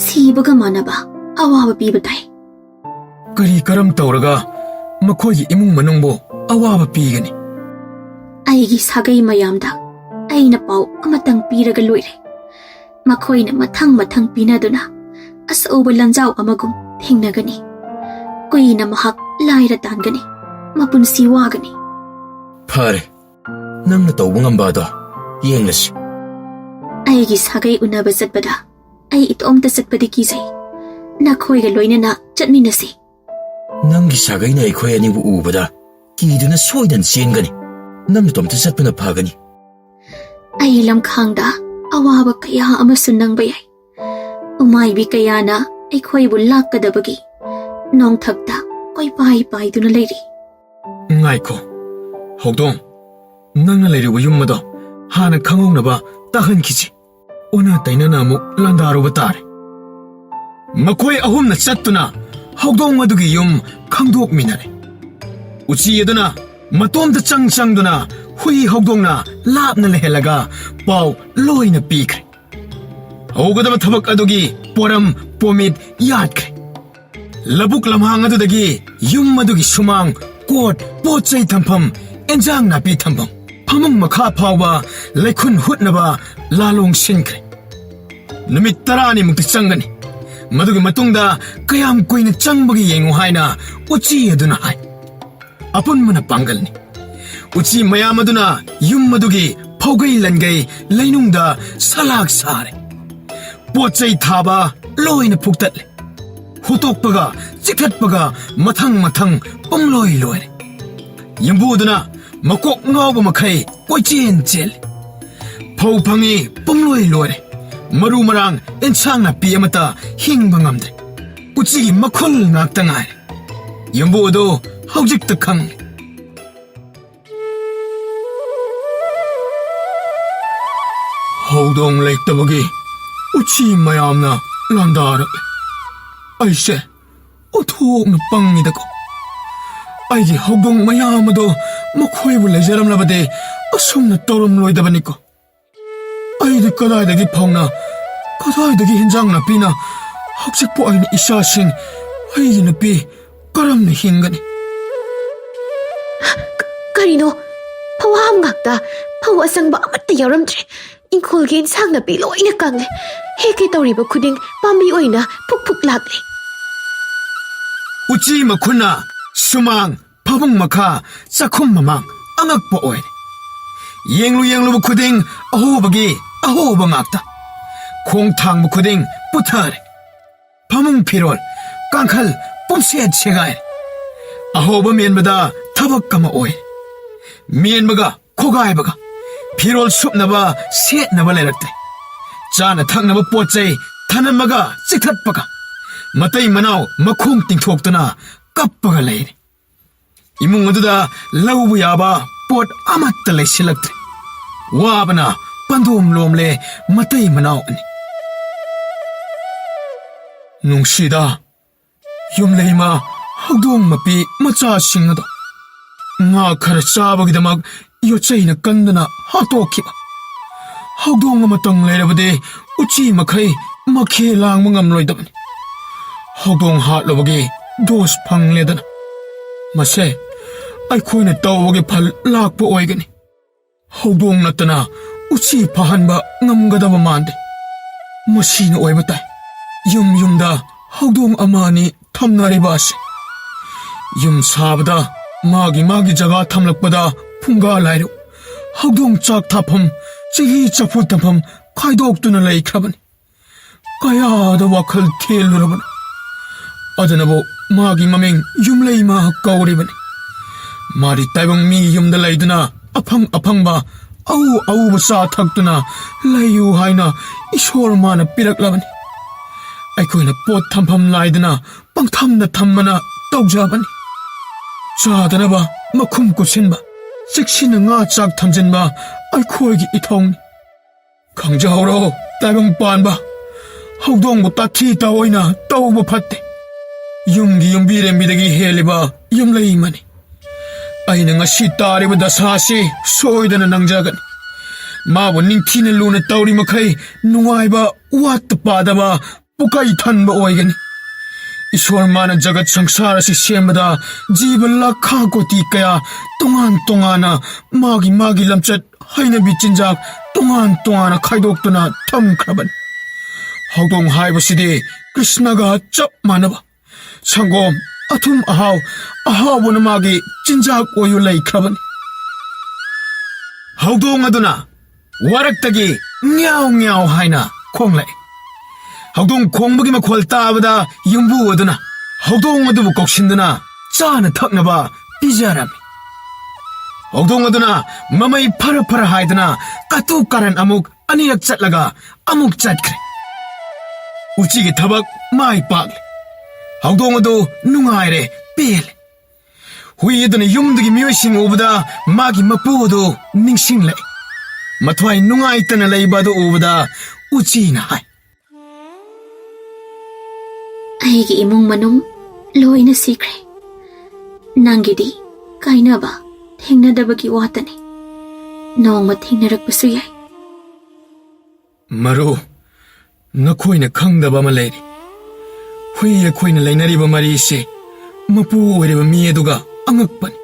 ꯁꯤꯕꯒ ꯃꯥꯟꯅꯕ ꯑꯋꯥꯕ ꯄꯤꯕ ꯇꯥꯏ ꯀꯔꯝ ꯇꯧꯔꯒ ꯃꯈꯣꯏꯒꯤ ꯏꯃꯨꯡ ꯃꯅꯨꯡꯕꯨ ꯑꯋꯥꯕ ꯄꯤꯒꯅꯤ ꯑꯩꯒꯤ ꯁꯥꯒꯩ ꯃꯌꯥꯝꯗ ꯑꯩꯅ ꯄꯥꯎ ꯑꯃꯇꯪ ꯄꯤꯔꯒ ꯂꯣꯏꯔꯦ ꯃꯈꯣꯏꯅ ꯃꯊꯪ ꯄꯤꯅꯗꯨꯅ ꯑꯆꯧꯕ ꯂꯟꯖꯥꯎ ꯑꯃꯒꯨꯝ ꯊꯦꯡꯅꯒꯅꯤ ꯀꯨꯏꯅ ꯃꯍꯥꯛ ꯂꯥꯏꯔ ꯇꯥꯟꯒꯅꯤ ꯃꯄꯨꯟꯁꯤ ꯋꯥꯒꯅꯤ ꯐꯔꯦ. ꯅꯪꯅ ꯇꯧꯕ ꯉꯝꯕꯗꯣ ꯌꯦꯡꯂꯁꯤ. ꯑꯩꯒꯤ ꯁꯥꯒꯩ ꯎꯅꯕ ꯆꯠꯄꯗ ꯑꯩ ꯏꯇꯣꯝꯇ ꯆꯠꯄꯗꯤ ꯀꯤꯖꯩ. ꯅꯈꯣꯏꯒ ꯂꯣꯏꯅꯅ ꯆꯠꯃꯤꯟꯅꯁꯤ. ꯅꯪꯒꯤ ꯁꯥꯒꯩꯅ ꯑꯩꯈꯣꯏ ꯑꯅꯤꯕꯨ ꯎꯕꯗ ꯀꯤꯗꯨꯅ ꯁꯣꯏꯗꯅ ꯆꯦꯟꯒꯅꯤ. ꯅꯪ ꯅꯇꯣꯝꯇ ꯆꯠꯄꯅ ꯐꯒꯅꯤ. ꯑꯩ ꯂꯝꯈꯥꯡꯗ ꯑꯋꯥꯕ ꯀꯌꯥ ꯑꯃꯁꯨ ꯅꯪꯕ ꯌꯥꯏ. ꯎꯃꯥꯏꯕꯤ ꯀꯌꯥꯅ ꯑꯩꯈꯣꯏꯕꯨ ꯂꯥꯛꯀꯗꯕꯒꯤ ꯅꯣꯡꯊꯛꯇ ꯀꯣꯏꯄꯥꯏ ꯄꯥꯏꯗꯨꯅ ꯂꯩꯔꯤ. ꯉꯥꯏꯈꯣ. ꯍꯧꯗꯣꯡ, ꯅꯪꯅ ꯂꯩꯔꯤꯕ ꯌꯨꯝ ꯑꯗꯣ ꯍꯥꯟꯅ ꯈꯪꯍꯧꯅꯕ ꯇꯥꯍꯟꯈꯤꯁꯤ. ꯑꯣꯟꯅ ꯇꯩꯅꯅ ꯑꯃꯨꯛ ꯂꯥꯟꯗꯥꯔꯨꯕ ꯇꯥꯔꯦ. ꯃꯈꯣꯏ ꯑꯍꯨꯝꯅ ꯆꯠꯇꯨꯅ ꯍꯧꯗꯣꯡ ꯑꯗꯨꯒꯤ ꯌꯨꯝ ꯈꯪꯗꯣꯛꯃꯤꯟꯅꯔꯦ. ꯎꯆꯤ ꯑꯗꯨꯅ ꯃꯇꯣꯝꯇ ꯆꯪꯗꯨꯅ ꯍꯨꯏ ꯍꯧꯗꯣꯡꯅ ꯂꯥꯞꯅ ꯂꯩꯍꯜꯂꯒ ꯄꯥꯎ ꯂꯣꯏꯅ ꯄꯤꯈ꯭ꯔꯦ. ꯍꯧꯒꯗꯕ ꯊꯕꯛ ꯑꯗꯨꯒꯤ ꯄꯣꯔꯝ ꯄꯣꯃꯤꯠ ꯌꯥꯠꯈ꯭ꯔꯦ. ꯂꯕꯨꯛ ꯂꯝꯍꯥꯡ ꯑꯗꯨꯗꯒꯤ ꯌꯨꯝ ꯑꯗꯨꯒꯤ ꯁꯨꯃꯥꯡ, ꯀꯣꯠ, ꯄꯣꯠ ꯆꯩ ꯊꯝꯐꯝ, ꯑꯦꯟꯖꯥꯡ ꯅꯥꯄꯤ ꯊꯝꯐꯝ, ꯐꯃꯨꯡ ꯃꯈꯥ ꯐꯥꯎꯕ ꯂꯩꯈꯨꯟ ꯍꯨꯠꯅꯕ ꯂꯥꯂꯣꯡ ꯁꯤꯟꯈ꯭ꯔꯦ. ꯅꯨꯃꯤꯠ 10ꯅꯤꯃꯨꯛꯇꯤ ꯆꯪꯒꯅꯤ. ꯃꯗꯨꯒꯤ ꯃꯇꯨꯡꯗ ꯀꯌꯥꯝ ꯀꯨꯏꯅ ꯆꯪꯕꯒꯤ ꯌꯦꯡꯉꯨ ꯍꯥꯏꯅ ꯎꯆꯤ ꯑꯗꯨꯅ ꯍꯥꯏ. ꯑꯄꯨꯟꯕꯅ ꯄꯥꯡꯒꯜꯅꯤ. ꯎꯆꯤ ꯃꯌꯥꯝ ꯑꯗꯨꯅ ꯌꯨꯝ ꯑꯗꯨꯒꯤ ꯐꯧꯒꯩ ꯂꯟꯒꯩ ꯂꯩꯅꯨꯡꯗ ꯁꯂꯥꯛ ꯁꯥꯔꯦ. ꯄꯣꯠ ꯆꯩ ꯊꯥꯕ ꯂꯣꯏꯅ ꯐꯨꯛꯇꯠꯂꯦ. ꯍꯨꯠꯇꯣꯛꯄꯒ ꯆꯤꯛꯊꯠꯄꯒ ꯃꯊꯪ ꯄꯨꯡꯂꯣꯏ ꯂꯣꯏꯔꯦ. ꯌꯨꯝꯕꯨꯗꯨꯅ ꯃꯀꯣꯛ ꯉꯥꯎꯕ ꯃꯈꯩ ꯀꯣꯏꯆꯦꯟ ꯆꯦꯜꯂꯦ. ꯐꯧ ꯐꯪꯉꯤ ꯄꯨꯡꯂꯣꯏ ꯂꯣꯏꯔꯦ. ꯃꯔꯨ ꯃꯔꯥꯡ ꯑꯦꯟꯁꯥꯡ ꯅꯥꯄꯤ ꯑꯃꯠꯇ ꯍꯤꯡꯕ ꯉꯝꯗ꯭ꯔꯦ. ꯎꯆꯤꯒꯤ ꯃꯈꯨꯜ ꯉꯥꯛꯇ ꯉꯥꯏꯔꯦ. ꯌꯨꯝꯕꯨ ꯑꯗꯨ ꯍꯧꯖꯤꯛꯇ ꯈꯪꯂꯦ. ꯍꯧꯗꯣꯡ ꯂꯩꯇꯕꯒꯤ ꯎꯆꯤ ꯃꯌꯥꯝꯅ ꯂꯥꯟꯗꯥꯔꯛꯂꯦ. ꯑꯩꯁꯦ ꯑꯣꯟꯊꯣꯛꯅ ꯄꯪꯉꯤꯗꯀꯣ. ꯑꯩꯒꯤ ꯍꯧꯗꯣꯡ ꯃꯌꯥꯝ ꯑꯗꯣ ꯃꯈꯣꯏꯕꯨ ꯂꯩꯖꯔꯝꯂꯕꯗꯤ ꯑꯁꯨꯝꯅ ꯇꯧꯔꯝꯂꯣꯏꯗꯕꯅꯤꯀꯣ. ꯑꯩꯗꯤ ꯀꯗꯥꯏꯗꯒꯤ ꯐꯧꯅ, ꯀꯗꯥꯏꯗꯒꯤ ꯍꯦꯟꯖꯥꯡ ꯅꯥꯄꯤꯅ, ꯍꯧꯖꯤꯛꯄꯨ ꯑꯩꯅ ꯏꯆꯥꯁꯤꯡ, ꯑꯩꯒꯤ ꯅꯨꯄꯤ ꯀꯔꯝꯅ ꯍꯤꯡꯒꯅꯤ? ꯀꯔꯤꯅꯣ? ꯐꯧꯍꯥꯝ ꯉꯥꯛꯇ, ꯐꯧ ꯑꯁꯪꯕ ꯑꯃꯠꯇ ꯌꯥꯎꯔꯝꯗ꯭ꯔꯦ. ꯏꯪꯈꯣꯜꯒꯤ ꯏꯟꯁꯥꯡ ꯅꯥꯄꯤ ꯂꯣꯏꯅ ꯀꯪꯂꯦ. ꯍꯦꯛꯀꯦ ꯇꯧꯔꯤꯕ ꯈꯨꯗꯤꯡ ꯄꯥꯝꯕꯤ ꯑꯣꯏꯅ ꯐꯨꯛ ꯂꯥꯛꯂꯦ. ꯎꯆꯤ ꯃꯈꯨꯟꯅ ꯁꯨꯃꯥꯡ, ꯐꯃꯨꯡ ꯃꯈꯥ, ꯆꯥꯛꯈꯨꯝ ꯃꯃꯥꯡ ꯑꯉꯛꯄ ꯑꯣꯏꯔꯦ. ꯌꯦꯡꯂꯨꯕ ꯈꯨꯗꯤꯡ ꯑꯍꯣꯕꯒꯤ ꯑꯍꯣꯕ ꯉꯥꯛꯇ. ꯈꯣꯡ ꯊꯥꯡꯕ ꯈꯨꯗꯤꯡ ꯄꯨꯊꯔꯦ. ꯐꯃꯨꯡ ꯐꯤꯔꯣꯜ, ꯀꯥꯡꯈꯜ ꯄꯨꯝꯁꯦꯠ ꯁꯦꯒꯥꯏꯔꯦ. ꯑꯍꯣꯕ ꯃꯦꯟꯕꯗ ꯊꯕꯛ ꯑꯃ ꯑꯣꯏꯔꯦ. ꯃꯦꯟꯕꯒ ꯈꯣꯒꯥꯏꯕꯒ ꯐꯤꯔꯣꯜ ꯁꯨꯞꯅꯕ ꯁꯦꯠꯅꯕ ꯂꯩꯔꯛꯇ꯭ꯔꯦ. ꯆꯥꯅ ꯊꯛꯅꯕ ꯄꯣꯠ ꯆꯩ ꯊꯅꯝꯃꯒ ꯆꯤꯛꯊꯠꯄꯒ ꯃꯇꯩ ꯃꯅꯥꯎ ꯃꯈꯣꯡ ꯇꯤꯡꯊꯣꯛꯇꯨꯅ ꯀꯞꯄꯒ ꯂꯩꯔꯦ. ꯏꯃꯨꯡ ꯑꯗꯨꯗ ꯂꯧꯕ ꯌꯥꯕ ꯄꯣꯠ ꯑꯃꯠꯇ ꯂꯩꯁꯤꯜꯂꯛꯇ꯭ꯔꯦ. ꯋꯥꯕꯅ ꯄꯟꯗꯣꯝ ꯂꯣꯝꯂꯦ ꯃꯇꯩ ꯃꯅꯥꯎ ꯑꯅꯤ. ꯅꯨꯡꯁꯤꯗ ꯌꯨꯝꯂꯩꯃ ꯍꯧꯗꯣꯡ ꯃꯄꯤ ꯃꯆꯥꯁꯤꯡ ꯑꯗꯣ ꯉꯥ ꯈꯔ ꯆꯥꯕꯒꯤꯗꯃꯛ ꯌꯣꯠꯆꯩꯅ ꯀꯟꯗꯅ ꯍꯥꯠꯇꯣꯛꯈꯤꯕ. ꯍꯧꯗꯣꯡ ꯑꯃꯇꯪ ꯂꯩꯔꯕꯗꯤ ꯎꯆꯤ ꯃꯈꯩ ꯃꯈꯦ ꯂꯥꯡꯕ ꯉꯝꯂꯣꯏꯗꯕꯅꯤ. ꯍꯧꯗꯣꯡ ꯍꯥꯠꯂꯨꯕꯒꯤ ꯗꯣꯁ ꯐꯪꯂꯦꯗꯅ. ꯃꯁꯦ ꯑꯩꯈꯣꯏꯅ ꯇꯧꯕꯒꯤ ꯐꯜ ꯂꯥꯛꯄ ꯑꯣꯏꯒꯅꯤ. ꯍꯧꯗꯣꯡ ꯅꯠꯇꯅ ꯎꯆꯤ ꯐꯍꯟꯕ ꯉꯝꯒꯗꯕ ꯃꯥꯟꯗꯦ. ꯃꯁꯤꯅ ꯑꯣꯏꯕ ꯇꯥꯏ ꯌꯨꯝꯗ ꯍꯧꯗꯣꯡ ꯑꯃ ꯑꯅꯤ ꯊꯝꯅꯔꯤꯕ ꯑꯁꯤ. ꯌꯨꯝ ꯁꯥꯕꯗ ꯃꯥꯒꯤ ꯖꯒꯥ ꯊꯝꯂꯛꯄꯗ ꯐꯨꯡꯒꯥ ꯂꯥꯏꯔꯨ, ꯍꯧꯗꯣꯡ ꯆꯥꯛ ꯊꯥꯐꯝ, ꯆꯤꯍꯤ ꯆꯐꯨ ꯊꯝꯐꯝ ꯈꯥꯏꯗꯣꯛꯇꯨꯅ ꯂꯩꯈ꯭ꯔꯕꯅꯤ. ꯀꯌꯥꯗ ꯋꯥꯈꯜ ꯊꯦꯜꯂꯨꯔꯕꯅꯣ. ꯑꯗꯨꯅꯕꯨ ꯃꯥꯒꯤ ꯃꯃꯤꯡ ꯌꯨꯝꯂꯩꯃ ꯀꯧꯔꯤꯕꯅꯤ. ꯃꯥꯗꯤ ꯇꯥꯏꯕꯪ ꯃꯤ ꯌꯨꯝꯗ ꯂꯩꯗꯨꯅ ꯑꯐꯪꯕ ꯑꯎꯕ ꯆꯥ ꯊꯛꯇꯨꯅ ꯂꯩꯌꯨ ꯍꯥꯏꯅ ꯏꯁꯣꯔ ꯃꯥꯅ ꯄꯤꯔꯛꯂꯕꯅꯤ. ꯑꯩꯈꯣꯏꯅ ꯄꯣꯠ ꯊꯝꯐꯝ ꯂꯥꯏꯗꯅ ꯄꯪꯊꯝꯗ ꯊꯝꯕꯅ ꯇꯧꯖꯕꯅꯤ. ꯆꯥꯗꯅꯕ ꯃꯈꯨꯝ ꯀꯨꯞꯁꯤꯟꯕ, ꯆꯦꯛꯁꯤꯟꯅ ꯉꯥ ꯆꯥꯛ ꯊꯝꯖꯤꯟꯕ ꯑꯩꯈꯣꯏꯒꯤ ꯏꯊꯧꯅꯤ. ꯈꯪꯖꯍꯧꯔꯣ ꯇꯥꯏꯕꯪ ꯄꯥꯟꯕ, ꯍꯧꯗꯣꯡꯕꯨ ꯇꯥꯊꯤ ꯇꯥꯑꯣꯏꯅ ꯇꯧꯕ ꯐꯠꯇꯦ. ꯌꯨꯝꯒꯤ ꯌꯨꯝꯕꯤꯔꯦꯝꯕꯤꯗꯒꯤ ꯍꯦꯜꯂꯤꯕ ꯌꯨꯝꯂꯩꯃꯅꯤ. ꯑꯩꯅ ꯉꯁꯤ ꯇꯥꯔꯤꯕ ꯗꯁꯥꯁꯤ ꯁꯣꯏꯗꯅ ꯅꯪꯖꯒꯅꯤ. ꯃꯥꯕꯨ ꯅꯤꯡꯊꯤꯅ ꯂꯨꯅ ꯇꯧꯔꯤ ꯃꯈꯩ ꯅꯨꯡꯉꯥꯏꯕ ꯋꯥꯠꯇ ꯄꯥꯗꯕ ꯄꯨꯀꯩ ꯊꯟꯕ ꯑꯣꯏꯒꯅꯤ. ꯏꯁꯣꯔ ꯃꯥꯅ ꯖꯒꯠ ꯁꯪꯁꯥꯔ ꯑꯁꯤ ꯁꯦꯝꯕꯗ ꯖꯤꯕ ꯂꯥꯈꯥ ꯀꯣꯇꯤ ꯀꯌꯥ ꯇꯣꯉꯥꯟꯅ ꯃꯥꯒꯤ ꯂꯝꯆꯠ ꯍꯩꯅꯕꯤ ꯆꯤꯟꯖꯥꯛ ꯇꯣꯉꯥꯟꯅ ꯈꯥꯏꯗꯣꯛꯇꯨꯅ ꯊꯝꯈ꯭ꯔꯕꯅꯤ. ꯍꯧꯗꯣꯡ ꯍꯥꯏꯕꯁꯤꯗꯤ ꯀ꯭ꯔꯤꯁꯅꯒ ꯆꯞ ꯃꯥꯟꯅꯕ. ꯁꯪꯒꯣꯝ, ꯑꯊꯨꯝ ꯑꯍꯥꯎꯕꯅ ꯃꯥꯒꯤ ꯆꯤꯟꯖꯥꯛ ꯑꯣꯏꯌꯨ ꯂꯩꯈ꯭ꯔꯕꯅꯤ. ꯍꯧꯗꯣꯡ ꯑꯗꯨꯅ ꯋꯥꯔꯛꯇꯒꯤ ꯉ꯭ꯌꯥꯎ ꯉ꯭ꯌꯥꯎ ꯍꯥꯏꯅ ꯈꯣꯡꯂꯛꯏ꯫ ꯍꯧꯗꯣꯡ ꯈꯣꯡꯕꯒꯤ ꯃꯈꯣꯜ ꯇꯥꯕꯗ ꯌꯨꯝꯕꯨ ꯑꯗꯨꯅ ꯍꯧꯗꯣꯡ ꯑꯗꯨꯕу ꯀꯧꯁꯤꯟꯗꯨꯅ ꯆꯥꯅ ꯊꯛꯅꯕ ꯄꯤꯖꯔꯝꯃꯤ꯫ ꯍꯧꯗꯣꯡ ꯑꯗꯨꯅ ꯃꯃꯩ ꯐꯔ ꯐꯔ ꯍꯥꯏꯗꯨꯅ ꯀꯇꯨ ꯀꯥꯔꯟ ꯑꯃꯨꯛ ꯑꯅꯤꯔꯛ ꯆꯠꯂꯒ ꯑꯃꯨꯛ ꯆꯠꯈ꯭ꯔꯦ꯫ ꯎꯆꯤꯒꯤ ꯊꯕꯛ ꯃꯥꯏ ꯄꯥꯛꯂꯦ꯫ ꯍꯧꯗꯣꯡ ꯑꯗꯨ ꯅꯨꯡꯉꯥꯏꯔꯦ, ꯄꯦꯜꯂꯦ꯫ ꯍꯨꯏ ꯑꯗꯨꯅ ꯌꯨꯝꯗꯒꯤ ꯃꯤꯑꯣꯏꯁꯤꯡ ꯎꯕꯗ ꯃꯥꯒꯤ ꯃꯄꯨ ꯑꯗꯨ ꯅꯤꯡꯁꯤꯡꯂꯛꯏ꯫ ꯃꯊ꯭ꯋꯥꯏ ꯅꯨꯡꯉꯥꯏꯇꯅ ꯂꯩꯕ ꯑꯗꯨ ꯎꯕꯗ ꯎꯆꯤꯅ ꯍꯥꯏ, ꯑꯩꯒꯤ ꯏꯃꯨꯡ ꯃꯅꯨꯡ ꯂꯣꯏꯅ ꯁꯤꯈ꯭ꯔꯦ꯫ ꯅꯪꯒꯤꯗꯤ ꯀꯥꯏꯅꯕ ꯊꯦꯡꯅꯗꯕꯒꯤ ꯋꯥꯇꯅꯤ꯫ ꯅꯣꯡꯃ ꯊꯦꯡꯅꯔꯛꯄꯁꯨ ꯌꯥꯏ꯫ ꯃꯔꯨ, ꯅꯈꯣꯏꯅ ꯈꯪꯗꯕ ꯑꯃ ꯂꯩꯔꯤ꯫ ꯍꯨꯏ ꯑꯩꯈꯣꯏꯅ ꯂꯩꯅꯔꯤꯕ ꯃꯔꯤꯁꯤ ꯃꯄꯨ ꯑꯣꯏꯔꯤꯕ ꯃꯤ ꯑꯗꯨꯒ ꯑꯉꯛꯄꯅꯤ꯫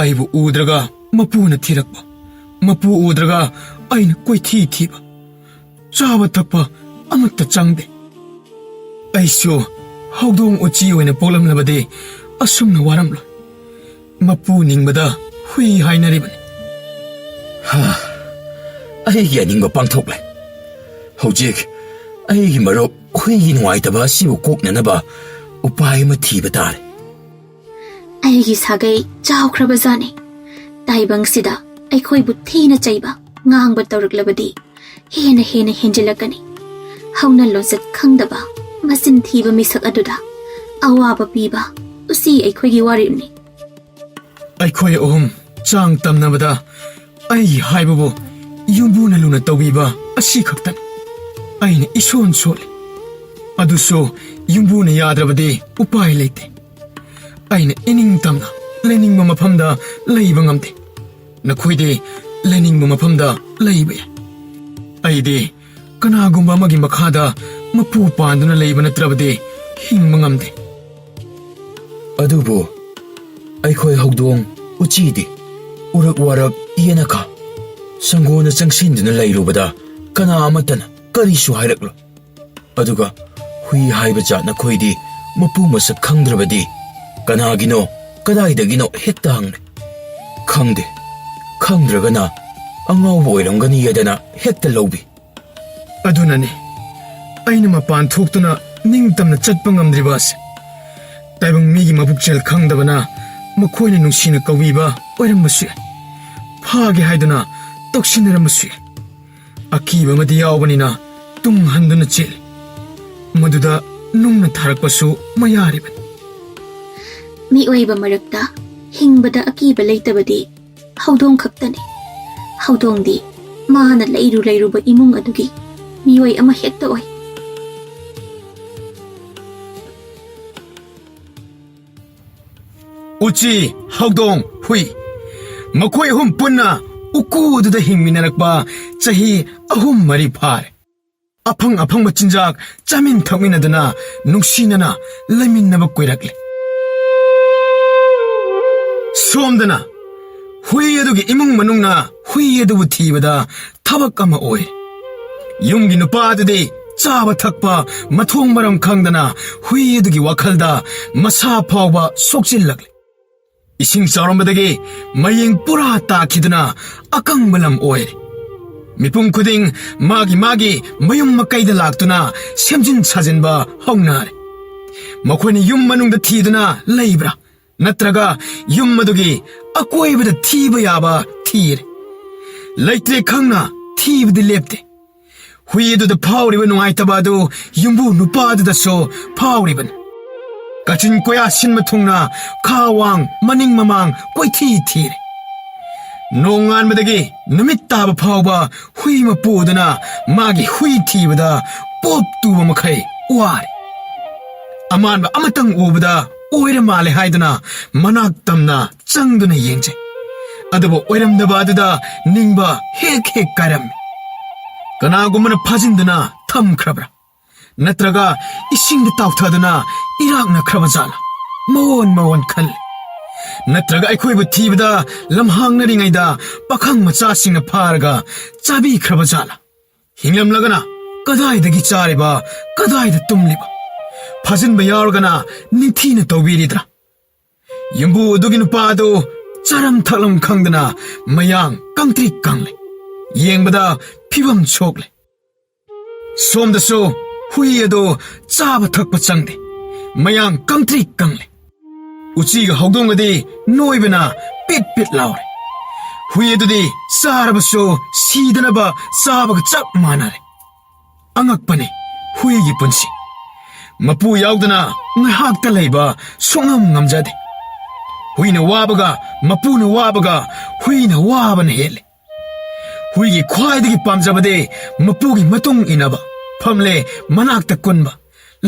ꯑꯩꯕꯨ ꯎꯗ꯭ꯔꯒ ꯃꯄꯨꯅ ꯊꯤꯔꯛꯄ, ꯃꯄꯨ ꯎꯗ꯭ꯔꯒ ꯑꯩꯅ ꯀꯣꯏꯊꯤ ꯊꯤꯕ, ꯆꯥꯕ ꯊꯛꯄ ꯑꯃꯠꯇ ꯆꯪꯗꯦ꯫ ꯑꯩꯁꯨ ꯍꯧꯗꯣꯡ ꯎꯆꯤ ꯑꯣꯏꯅ ꯄꯣꯛꯂꯝꯂꯕꯗꯤ ꯑꯁꯨꯝꯅ ꯋꯥꯔꯝꯂꯣꯏ꯫ ꯃꯄꯨ ꯅꯤꯡꯕꯗ ꯍꯨꯏ ꯍꯥꯏꯅꯔꯤꯕꯅꯤ꯫ ꯑꯩꯒꯤ ꯑꯅꯤꯡꯕ ꯄꯥꯡꯊꯣꯛꯂꯦ꯫ ꯍꯧꯖꯤꯛ ꯑꯩꯒꯤ ꯃꯔꯨꯞ ꯍꯨꯏꯒꯤ ꯅꯨꯡꯉꯥꯏꯇꯕ ꯑꯁꯤꯕꯨ ꯀꯣꯛꯅꯅꯕ ꯎꯄꯥꯏ ꯑꯃ ꯊꯤꯕ ꯇꯥꯔꯦ꯫ ꯑꯩꯒꯤ ꯁꯥꯒꯩ ꯆꯥꯎꯈ꯭ꯔꯕꯖꯥꯠꯅꯤ꯫ ꯇꯥꯏꯕꯪꯁꯤꯗ ꯑꯩꯈꯣꯏꯕꯨ ꯊꯤꯅ ꯆꯩꯕ, ꯉꯥꯡꯕ ꯇꯧꯔꯛꯂꯕꯗꯤ ꯍꯦꯟꯅ ꯍꯦꯟꯖꯤꯜꯂꯛꯀꯅꯤ꯫ ꯍꯧꯅ ꯂꯣꯟꯆꯠ ꯈꯪꯗꯕ ꯃꯆꯤꯟ ꯊꯤꯕ ꯃꯤꯁꯛ ꯑꯗꯨꯗ ꯑꯋꯥꯕ ꯄꯤꯕ ꯎꯆꯤ ꯑꯩꯈꯣꯏꯒꯤ ꯋꯥꯔꯦꯞꯅꯤ꯫ ꯑꯩꯈꯣꯏ ꯑꯍꯨꯝ ꯆꯥꯡ ꯇꯝꯅꯕꯗ ꯑꯩ ꯍꯥꯏꯕꯕꯨ ꯌꯨꯝꯕꯨꯅ ꯂꯨꯅ ꯇꯧꯕꯤꯕ ꯑꯁꯤ ꯈꯛꯇꯅꯤ꯫ ꯑꯩꯅ ꯏꯁꯣꯟ ꯁꯣꯜꯂꯤ, ꯑꯗꯨꯁꯨ ꯌꯨꯝꯕꯨꯅ ꯌꯥꯗ꯭ꯔꯕꯗꯤ ꯎꯄꯥꯏ ꯂꯩꯇꯦ꯫ ꯑꯩꯅ ꯏꯅꯤꯡꯇꯝꯅ ꯂꯩꯅꯤꯡꯕ ꯃꯐꯝꯗ ꯂꯩꯕ ꯉꯝꯗꯦ꯫ ꯅꯈꯣꯏꯗꯤ ꯂꯩꯅꯤꯡꯕ ꯃꯐꯝꯗ ꯂꯩꯕ ꯌꯥꯏ꯫ ꯑꯩꯗꯤ ꯀꯅꯥꯒꯨꯝꯕ ꯑꯃꯒꯤ ꯃꯈꯥꯗ ꯃꯄꯨ ꯄꯥꯟꯗꯨꯅ ꯂꯩꯕ ꯅꯠꯇ꯭ꯔꯕꯗꯤ ꯍꯤꯡꯕ ꯉꯝꯗꯦ꯫ ꯑꯗꯨꯕꯨ ꯑꯩꯈꯣꯏ ꯍꯧꯗꯣꯡ ꯎꯆꯤꯗꯤ ꯎꯔꯛ ꯋꯥꯔꯛ ꯌꯦꯅꯈꯥ ꯁꯪꯒꯣꯟꯗ ꯆꯪꯁꯤꯟꯗꯨꯅ ꯂꯩꯔꯨꯕꯗ ꯀꯅꯥ ꯑꯃꯠꯇꯅ ꯀꯔꯤꯁꯨ ꯍꯥꯏꯔꯛꯂꯣꯏ꯫ ꯑꯗꯨꯒ ꯍꯨꯏ ꯍꯥꯏꯕ ꯖꯥꯠ ꯅꯈꯣꯏꯗꯤ ꯃꯄꯨ ꯃꯁꯛ ꯈꯪꯗ꯭ꯔꯕꯗꯤ ꯀꯅꯥꯒꯤꯅꯣ ꯀꯗꯥꯏꯗꯒꯤꯅꯣ ꯍꯦꯛꯇ ꯍꯪꯂꯦ꯫ ꯈꯪꯗꯦ, ꯈꯪꯗ꯭ꯔꯒꯅ ꯑꯉꯥꯎꯕ ꯑꯣꯏꯔꯝꯒꯅꯤ ꯍꯥꯏꯗꯅ ꯍꯦꯛꯇ ꯂꯧꯕꯤ꯫ ꯑꯗꯨꯅꯅꯤ ꯑꯩꯅ ꯃꯄꯥꯟ ꯊꯣꯛꯇꯨꯅ ꯅꯤꯡꯇꯝꯅ ꯆꯠꯄ ꯉꯝꯗ꯭ꯔꯤꯕ ꯑꯁꯤ꯫ ꯇꯥꯏꯕꯪ ꯃꯤꯒꯤ ꯃꯕꯨꯛꯆꯦꯜ ꯈꯪꯗꯕꯅ ꯃꯈꯣꯏꯅ ꯅꯨꯡꯁꯤꯅ ꯀꯧꯕꯤꯕ ꯑꯣꯏꯔꯝꯕꯁꯨ ꯌꯥꯏ, ꯐꯥꯒꯦ ꯍꯥꯏꯗꯨꯅ ꯇꯧꯁꯤꯟꯅꯔꯝꯕꯁꯨ ꯌꯥꯏ꯫ ꯑꯀꯤꯕ ꯑꯃꯗꯤ ꯌꯥꯎꯕꯅꯤꯅ ꯇꯨꯡ ꯍꯟꯗꯨꯅ ꯆꯦꯜꯂꯤ꯫ ꯃꯗꯨꯗ ꯅꯨꯡꯅ ꯊꯥꯔꯛꯄꯁꯨ ꯃꯌꯥꯔꯤꯕꯅꯤ꯫ ꯃꯤꯑꯣꯏꯕ ꯃꯔꯛꯇ ꯍꯤꯡꯕꯗ ꯑꯀꯤꯕ ꯂꯩꯇꯕꯗꯤ ꯍꯧꯗꯣꯡ ꯈꯛꯇꯅꯤ꯫ ꯍꯧꯗꯣꯡꯗꯤ ꯃꯥꯅ ꯂꯩꯔꯨꯕ ꯏꯃꯨꯡ ꯑꯗꯨꯒꯤ ꯃꯤꯑꯣꯏ ꯑꯃ ꯍꯦꯛꯇ ꯑꯣꯏ꯫ ꯎꯆꯤ, ꯍꯧꯗꯣꯡ, ꯍꯨꯏ ꯃꯈꯣꯏ ꯑꯍꯨꯝ ꯄꯨꯟꯅ ꯎꯀꯨ ꯑꯗꯨꯗ ꯍꯤꯡꯃꯤꯟꯅꯔꯛꯄ ꯆꯍꯤ 3-4 ꯐꯥꯔꯦ꯫ ꯑꯐꯪ ꯑꯐꯪꯕ ꯆꯤꯟꯖꯥꯛ ꯆꯥꯃꯤꯟ ꯊꯛꯃꯤꯟꯅꯗꯨꯅ ꯅꯨꯡꯁꯤꯅꯅ ꯂꯩꯃꯤꯟꯅꯕ ꯀꯨꯏꯔꯛꯂꯦ꯫ ꯁꯣꯝꯗꯅ ꯍꯨꯏ ꯑꯗꯨꯒꯤ ꯏꯃꯨꯡ ꯃꯅꯨꯡꯅ ꯍꯨꯏ ꯑꯗꯨꯕꯨ ꯊꯤꯕꯗ ꯊꯕꯛ ꯑꯃ ꯑꯣꯏ꯫ ꯌꯨꯝꯒꯤ ꯅꯨꯄꯥ ꯑꯗꯨꯗꯤ ꯆꯥꯕ ꯊꯛꯄ ꯃꯊꯣꯡ ꯃꯔꯝ ꯈꯪꯗꯅ ꯍꯨꯏ ꯑꯗꯨꯒꯤ ꯋꯥꯈꯜꯗ ꯃꯁꯥ ꯐꯥꯎꯕ ꯁꯣꯛꯆꯤꯜꯂꯛꯂꯦ꯫ ꯏꯁꯤꯡ ꯆꯥꯎꯔꯝꯕꯗꯒꯤ ꯃꯌꯦꯡ ꯄꯨꯔꯥ ꯇꯥꯈꯤꯗꯨꯅ ꯑꯀꯪꯕ ꯂꯝ ꯑꯣꯏꯔꯦ꯫ ꯃꯤꯄꯨꯝ ꯈꯨꯗꯤꯡ ꯃꯥꯒꯤ ꯃꯌꯨꯝ ꯃꯀꯩꯗ ꯂꯥꯛꯇꯨꯅ ꯁꯦꯝꯖꯤꯟ ꯁꯥꯖꯤꯟꯕ ꯍꯧꯅꯔꯦ꯫ ꯃꯈꯣꯏꯅ ꯌꯨꯝ ꯃꯅꯨꯡꯗ ꯊꯤꯗꯨꯅ ꯂꯩꯕ꯭ꯔꯥ ꯅꯠꯇ꯭ꯔꯒ ꯌꯨꯝ ꯑꯗꯨꯒꯤ ꯑꯀꯣꯏꯕꯗ ꯊꯤꯕ ꯌꯥꯕ ꯊꯤꯔꯦ꯫ ꯂꯩꯇ꯭ꯔꯦ ꯈꯪꯅ ꯊꯤꯕꯗꯤ ꯂꯦꯞꯇꯦ꯫ ꯍꯨꯏ ꯑꯗꯨꯗ ꯐꯥꯎꯔꯤꯕ ꯅꯨꯡꯉꯥꯏꯇꯕ ꯑꯗꯨ ꯌꯨꯝꯕꯨ ꯅꯨꯄꯥ ꯑꯗꯨꯗꯁꯨ ꯐꯥꯎꯔꯤꯕꯅꯤ꯫ ꯀꯥꯆꯤꯟ ꯀꯣꯌꯥ ꯁꯤꯟꯕ ꯊꯨꯡꯅ ꯈꯥ ꯋꯥꯡ ꯃꯅꯤꯡ ꯃꯃꯥꯡ ꯀꯣꯏꯊꯤ ꯊꯤꯔꯦ꯫ ꯅꯣꯡꯉꯥꯟꯕꯗꯒꯤ ꯅꯨꯃꯤꯠ ꯇꯥꯕ ꯐꯥꯎꯕ ꯍꯨꯏ ꯃꯄꯨꯗꯨꯅ ꯃꯥꯒꯤ ꯍꯨꯏ ꯊꯤꯕꯗ ꯄꯣꯞ ꯇꯨꯕ ꯃꯈꯩ ꯋꯥꯔꯦ꯫ ꯑꯃꯥꯟꯕ ꯑꯃꯇꯪ ꯎꯕꯗ ꯑꯣꯏꯔ ꯃꯥꯜꯂꯦ ꯍꯥꯏꯗꯨꯅ ꯃꯅꯥꯛ ꯇꯝꯅ ꯆꯪꯗꯨꯅ ꯌꯦꯡꯖꯩ꯫ ꯑꯗꯨꯕꯨ ꯑꯣꯏꯔꯝꯗꯕ ꯑꯗꯨꯗ ꯅꯤꯡꯕ ꯍꯦꯛ ꯀꯥꯏꯔꯝꯃꯤ꯫ ꯀꯅꯥꯒꯨꯝꯕꯅ ꯐꯥꯖꯤꯟꯗꯨꯅ ꯊꯝꯈ꯭ꯔꯕ꯭ꯔꯥ ꯅꯠꯇ꯭ꯔꯒ ꯏꯁꯤꯡꯗ ꯇꯥꯎꯊꯗꯨꯅ ꯏꯔꯥꯛꯅꯈ꯭ꯔꯕ ꯖꯥꯠꯂꯥ ꯃꯑꯣꯟ ꯈꯜꯂꯤ꯫ ꯅꯠꯇ꯭ꯔꯒ ꯑꯩꯈꯣꯏꯕꯨ ꯊꯤꯕꯗ ꯂꯝꯍꯥꯡꯅꯔꯤꯉꯩꯗ ꯄꯥꯈꯪ ꯃꯆꯥꯁꯤꯡꯅ ꯐꯥꯔꯒ ꯆꯥꯕꯤꯈ꯭ꯔꯕ ꯖꯥꯠꯂꯥ? ꯍꯤꯡꯂꯝꯂꯒꯅ ꯀꯗꯥꯏꯗꯒꯤ ꯆꯥꯔꯤꯕ, ꯀꯗꯥꯏꯗ ꯇꯨꯝꯂꯤꯕ? ꯐꯥꯖꯤꯟꯕ ꯌꯥꯎꯔꯒꯅ ꯅꯤꯡꯊꯤꯅ ꯇꯧꯕꯤꯔꯤꯗ꯭ꯔꯥ? ꯌꯨꯝꯕꯨ ꯑꯗꯨꯒꯤ ꯅꯨꯄꯥ ꯑꯗꯨ ꯆꯥꯔꯝ ꯊꯛꯂꯝ ꯈꯪꯗꯅ ꯃꯌꯥꯡ ꯀꯪꯇ꯭ꯔꯤ ꯀꯪꯂꯦ ꯌꯦꯡꯕꯗ ꯐꯤꯕꯝ ꯁꯣꯛꯂꯦ ꯁꯣꯝꯗꯁꯨ ꯍꯨꯏ ꯑꯗꯣ ꯆꯥꯕ ꯊꯛꯄ ꯆꯪꯗꯦ ꯃꯌꯥꯡ ꯀꯪꯇ꯭ꯔꯤ ꯀꯪꯂꯦ ꯎꯆꯤꯒ ꯍꯧꯗꯣꯡꯒꯗꯤ ꯅꯣꯏꯕꯅ ꯄꯤꯠ ꯄꯤꯠ ꯂꯥꯎꯔꯦ ꯍꯨꯏ ꯑꯗꯨꯗꯤ ꯆꯥꯔꯕꯁꯨ ꯁꯤꯗꯅꯕ ꯆꯥꯕꯒ ꯆꯞ ꯃꯥꯟꯅꯔꯦ ꯑꯉꯛꯄꯅꯤ ꯍꯨꯏꯒꯤ ꯄꯨꯟꯁꯤ ꯃꯄꯨ ꯌꯥꯎꯗꯅ ꯉꯥꯏꯍꯥꯛꯇ ꯂꯩꯕ ꯁꯨꯡꯉꯝ ꯉꯝꯖꯗꯦ ꯍꯨꯏꯅ ꯋꯥꯕꯒ ꯃꯄꯨꯅ ꯋꯥꯕꯒ ꯍꯨꯏꯅ ꯋꯥꯕꯅ ꯍꯦꯜꯂꯦ ꯍꯨꯏꯒꯤ ꯈ꯭ꯋꯥꯏꯗꯒꯤ ꯄꯥꯝꯖꯕꯗꯤ ꯃꯄꯨꯒꯤ ꯃꯇꯨꯡ ꯏꯟꯅꯕ ꯐꯝꯂꯦ ꯃꯅꯥꯛꯇ ꯀꯨꯟꯕ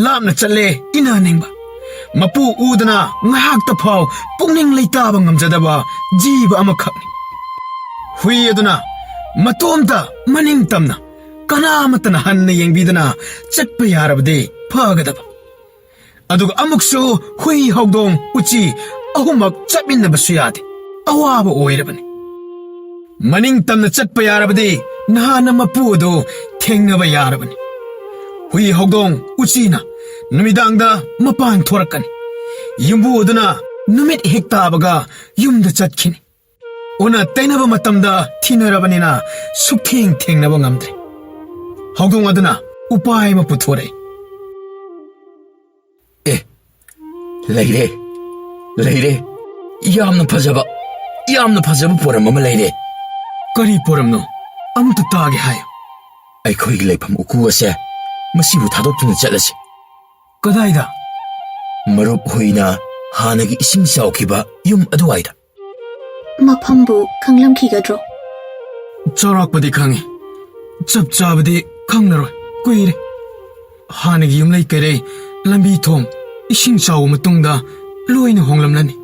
ꯂꯥꯞꯅ ꯆꯠꯂꯦ ꯏꯅꯅꯤꯡꯕ ꯃꯄꯨ ꯎꯗꯅ ꯉꯥꯏꯍꯥꯛꯇ ꯐꯥꯎ ꯄꯨꯛꯅꯤꯡ ꯂꯩꯇꯥꯕ ꯉꯝꯖꯗꯕ ꯖꯤꯕ ꯑꯃꯈꯛꯅꯤ ꯍꯨꯏ ꯑꯗꯨꯅ ꯃꯇꯣꯝꯇ ꯃꯅꯤꯡ ꯇꯝꯅ ꯀꯅꯥꯃꯠꯇꯅ ꯍꯟꯅ ꯌꯦꯡꯕꯤꯗꯅ ꯆꯠꯄ ꯌꯥꯔꯕꯗꯤ ꯐꯒꯗꯕ ꯑꯗꯨꯒ ꯑꯃꯨꯛꯁꯨ ꯍꯨꯏ ꯍꯧꯗꯣꯡ ꯎꯆꯤ ꯑꯍꯨꯝꯃꯛ ꯆꯠꯃꯤꯟꯅꯕꯁꯨ ꯌꯥꯗꯦ ꯑꯋꯥꯕ ꯑꯣꯏꯔꯕꯅꯤ ꯃꯅꯤꯡ ꯇꯝꯅ ꯆꯠꯄ ꯌꯥꯔꯕꯗꯤ ꯅꯍꯥꯟꯅ ꯃꯄꯨ ꯑꯗꯨ ꯊꯦꯡꯅꯕ ꯌꯥꯔꯕꯅꯤ ꯍꯨꯏ ꯍꯧꯗꯣꯡ ꯎꯆꯤꯅ ꯅꯨꯃꯤꯗꯥꯡꯗ ꯃꯄꯥꯟ ꯊꯣꯔꯛꯀꯅꯤ ꯌꯨꯝꯕꯨ ꯑꯗꯨꯅ ꯅꯨꯃꯤꯠ ꯍꯦꯛ ꯇꯥꯕꯒ ꯌꯨꯝꯗ ꯆꯠꯈꯤꯅꯤ ꯎꯅ ꯇꯩꯅꯕ ꯃꯇꯝꯗ ꯊꯤꯅꯔꯕꯅꯤꯅ ꯁꯨꯛꯊꯦꯡ ꯊꯦꯡꯅꯕ ꯉꯝꯗ꯭ꯔꯦ ꯍꯧꯗꯣꯡ ꯑꯗꯨꯅ ꯎꯄꯥꯏ ꯑꯃ ꯄꯨꯊꯣꯔꯛꯏ ꯂꯩꯔꯦ ꯂꯩꯔꯦ ꯌꯥꯝꯅ ꯐꯖꯕ ꯄꯣꯔꯝ ꯑꯃ ꯂꯩꯔꯦ ꯀꯔꯤ ꯄꯣꯔꯝꯅꯣ ꯑꯃꯨꯛꯇ ꯇꯥꯒꯦ ꯍꯥꯏꯌꯨ ꯑꯩꯈꯣꯏꯒꯤ ꯂꯩꯐꯝ ꯎꯀꯨ ꯑꯁꯦ ꯃꯁꯤꯕꯨ ꯊꯥꯗꯣꯛꯇꯨꯅ ꯆꯠꯂꯁꯤ ꯀꯗꯥꯏꯗ ꯃꯔꯨꯞ ꯍꯨꯏꯅ ꯍꯥꯟꯅꯒꯤ ꯏꯁꯤꯡ ꯆꯥꯎꯈꯤꯕ ꯌꯨꯝ ꯑꯗꯨꯋꯥꯏꯗ ꯃꯐꯝꯕꯨ ꯈꯪꯂꯝꯈꯤꯒꯗ꯭ꯔꯣ ꯆꯥꯎꯔꯥꯛꯄꯗꯤ ꯈꯪꯉꯤ ꯆꯞ ꯆꯥꯕꯗꯤ ꯈꯪꯂꯔꯣꯏ ꯀꯨꯏꯔꯦ ꯍꯥꯟꯅꯒꯤ ꯌꯨꯝꯂꯩ ꯀꯩꯔꯩ ꯂꯝꯕꯤ ꯊꯣꯡ ꯏꯁꯤꯡ ꯆꯥꯎꯕ ꯃꯇꯨꯡꯗ ꯂꯣꯏꯅ ꯍꯣꯡꯂꯝꯂꯅꯤ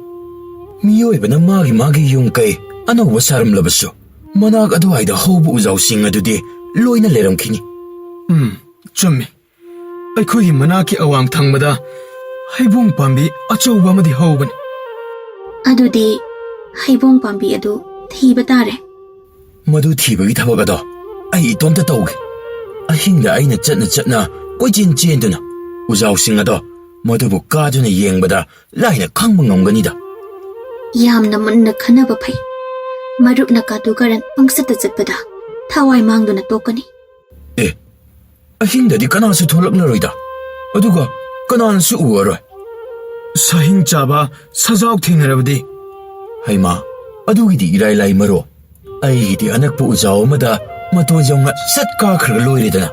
ꯃꯤꯑꯣꯏꯕꯅ ꯃꯥꯒꯤ ꯌꯨꯝ ꯀꯩ ꯑꯅꯧꯕ ꯁꯥꯔꯝꯂꯕꯁꯨ ꯃꯅꯥꯛ ꯑꯗꯨꯋꯥꯏꯗ ꯍꯧꯕ ꯎꯖꯥꯎꯁꯤꯡ ꯑꯗꯨꯗꯤ ꯂꯣꯏꯅ ꯂꯩꯔꯝꯈꯤꯅꯤ ꯆꯨꯝꯃꯤ ꯑꯩꯈꯣꯏꯒꯤ ꯃꯅꯥꯛꯀꯤ ꯑꯋꯥꯡ ꯊꯪꯕꯗ ꯍꯩꯕꯣꯡ ꯄꯥꯝꯕꯤ ꯑꯆꯧꯕ ꯑꯃꯗꯤ ꯍꯧꯕꯅꯤ ꯑꯗꯨꯗꯤ ꯍꯩꯕꯣꯡ ꯄꯥꯝꯕꯤ ꯑꯗꯨ ꯊꯤꯕ ꯇꯥꯔꯦ ꯃꯗꯨ ꯊꯤꯕꯒꯤ ꯊꯕꯛ ꯑꯗꯣ ꯑꯩ ꯏꯇꯣꯝꯇ ꯇꯧꯒꯦ ꯑꯍꯤꯡꯗ ꯑꯩꯅ ꯆꯠꯅ ꯀꯣꯏꯆꯦꯟ ꯆꯦꯟꯗꯨꯅ ꯎꯖꯥꯎꯁꯤꯡ ꯑꯗꯣ ꯃꯗꯨꯕꯨ ꯀꯥꯗꯨꯅ ꯌꯦꯡꯕꯗ ꯂꯥꯏꯅ ꯈꯪꯕ ꯉꯝꯒꯅꯤꯗ ꯌꯥꯝꯅ ꯃꯨꯟꯅ ꯈꯟꯅꯕ ꯐꯩ ꯃꯔꯨꯞꯅ ꯀꯥꯇꯨ ꯀꯥꯔꯟ ꯄꯪꯆꯠꯇ ꯆꯠꯄꯗ ꯊꯋꯥꯏ ꯃꯥꯡꯗꯨꯅ ꯇꯣꯛꯀꯅꯤ ꯑꯍꯤꯡꯗꯗꯤ ꯀꯅꯥꯁꯨ ꯊꯣꯛꯂꯛꯂꯔꯣꯏꯗ ꯑꯗꯨꯒ ꯀꯅꯥꯅꯁꯨ ꯎꯔꯔꯣꯏ ꯁꯥꯍꯤꯡ ꯆꯥꯕ ꯁꯖꯥꯎ ꯊꯦꯡꯅꯔꯕꯗꯤ ꯍꯩꯃꯥ ꯑꯗꯨꯒꯤꯗꯤ ꯏꯔꯥꯏ ꯂꯥꯏ ꯃꯔꯣ ꯑꯩꯒꯤꯗꯤ ꯑꯅꯛꯄ ꯎꯖꯥꯎ ꯑꯃꯗ ꯃꯇꯣꯟ ꯌꯧꯅ ꯁꯠ ꯀꯥꯈ꯭ꯔꯒ ꯂꯣꯏꯔꯦꯗꯅ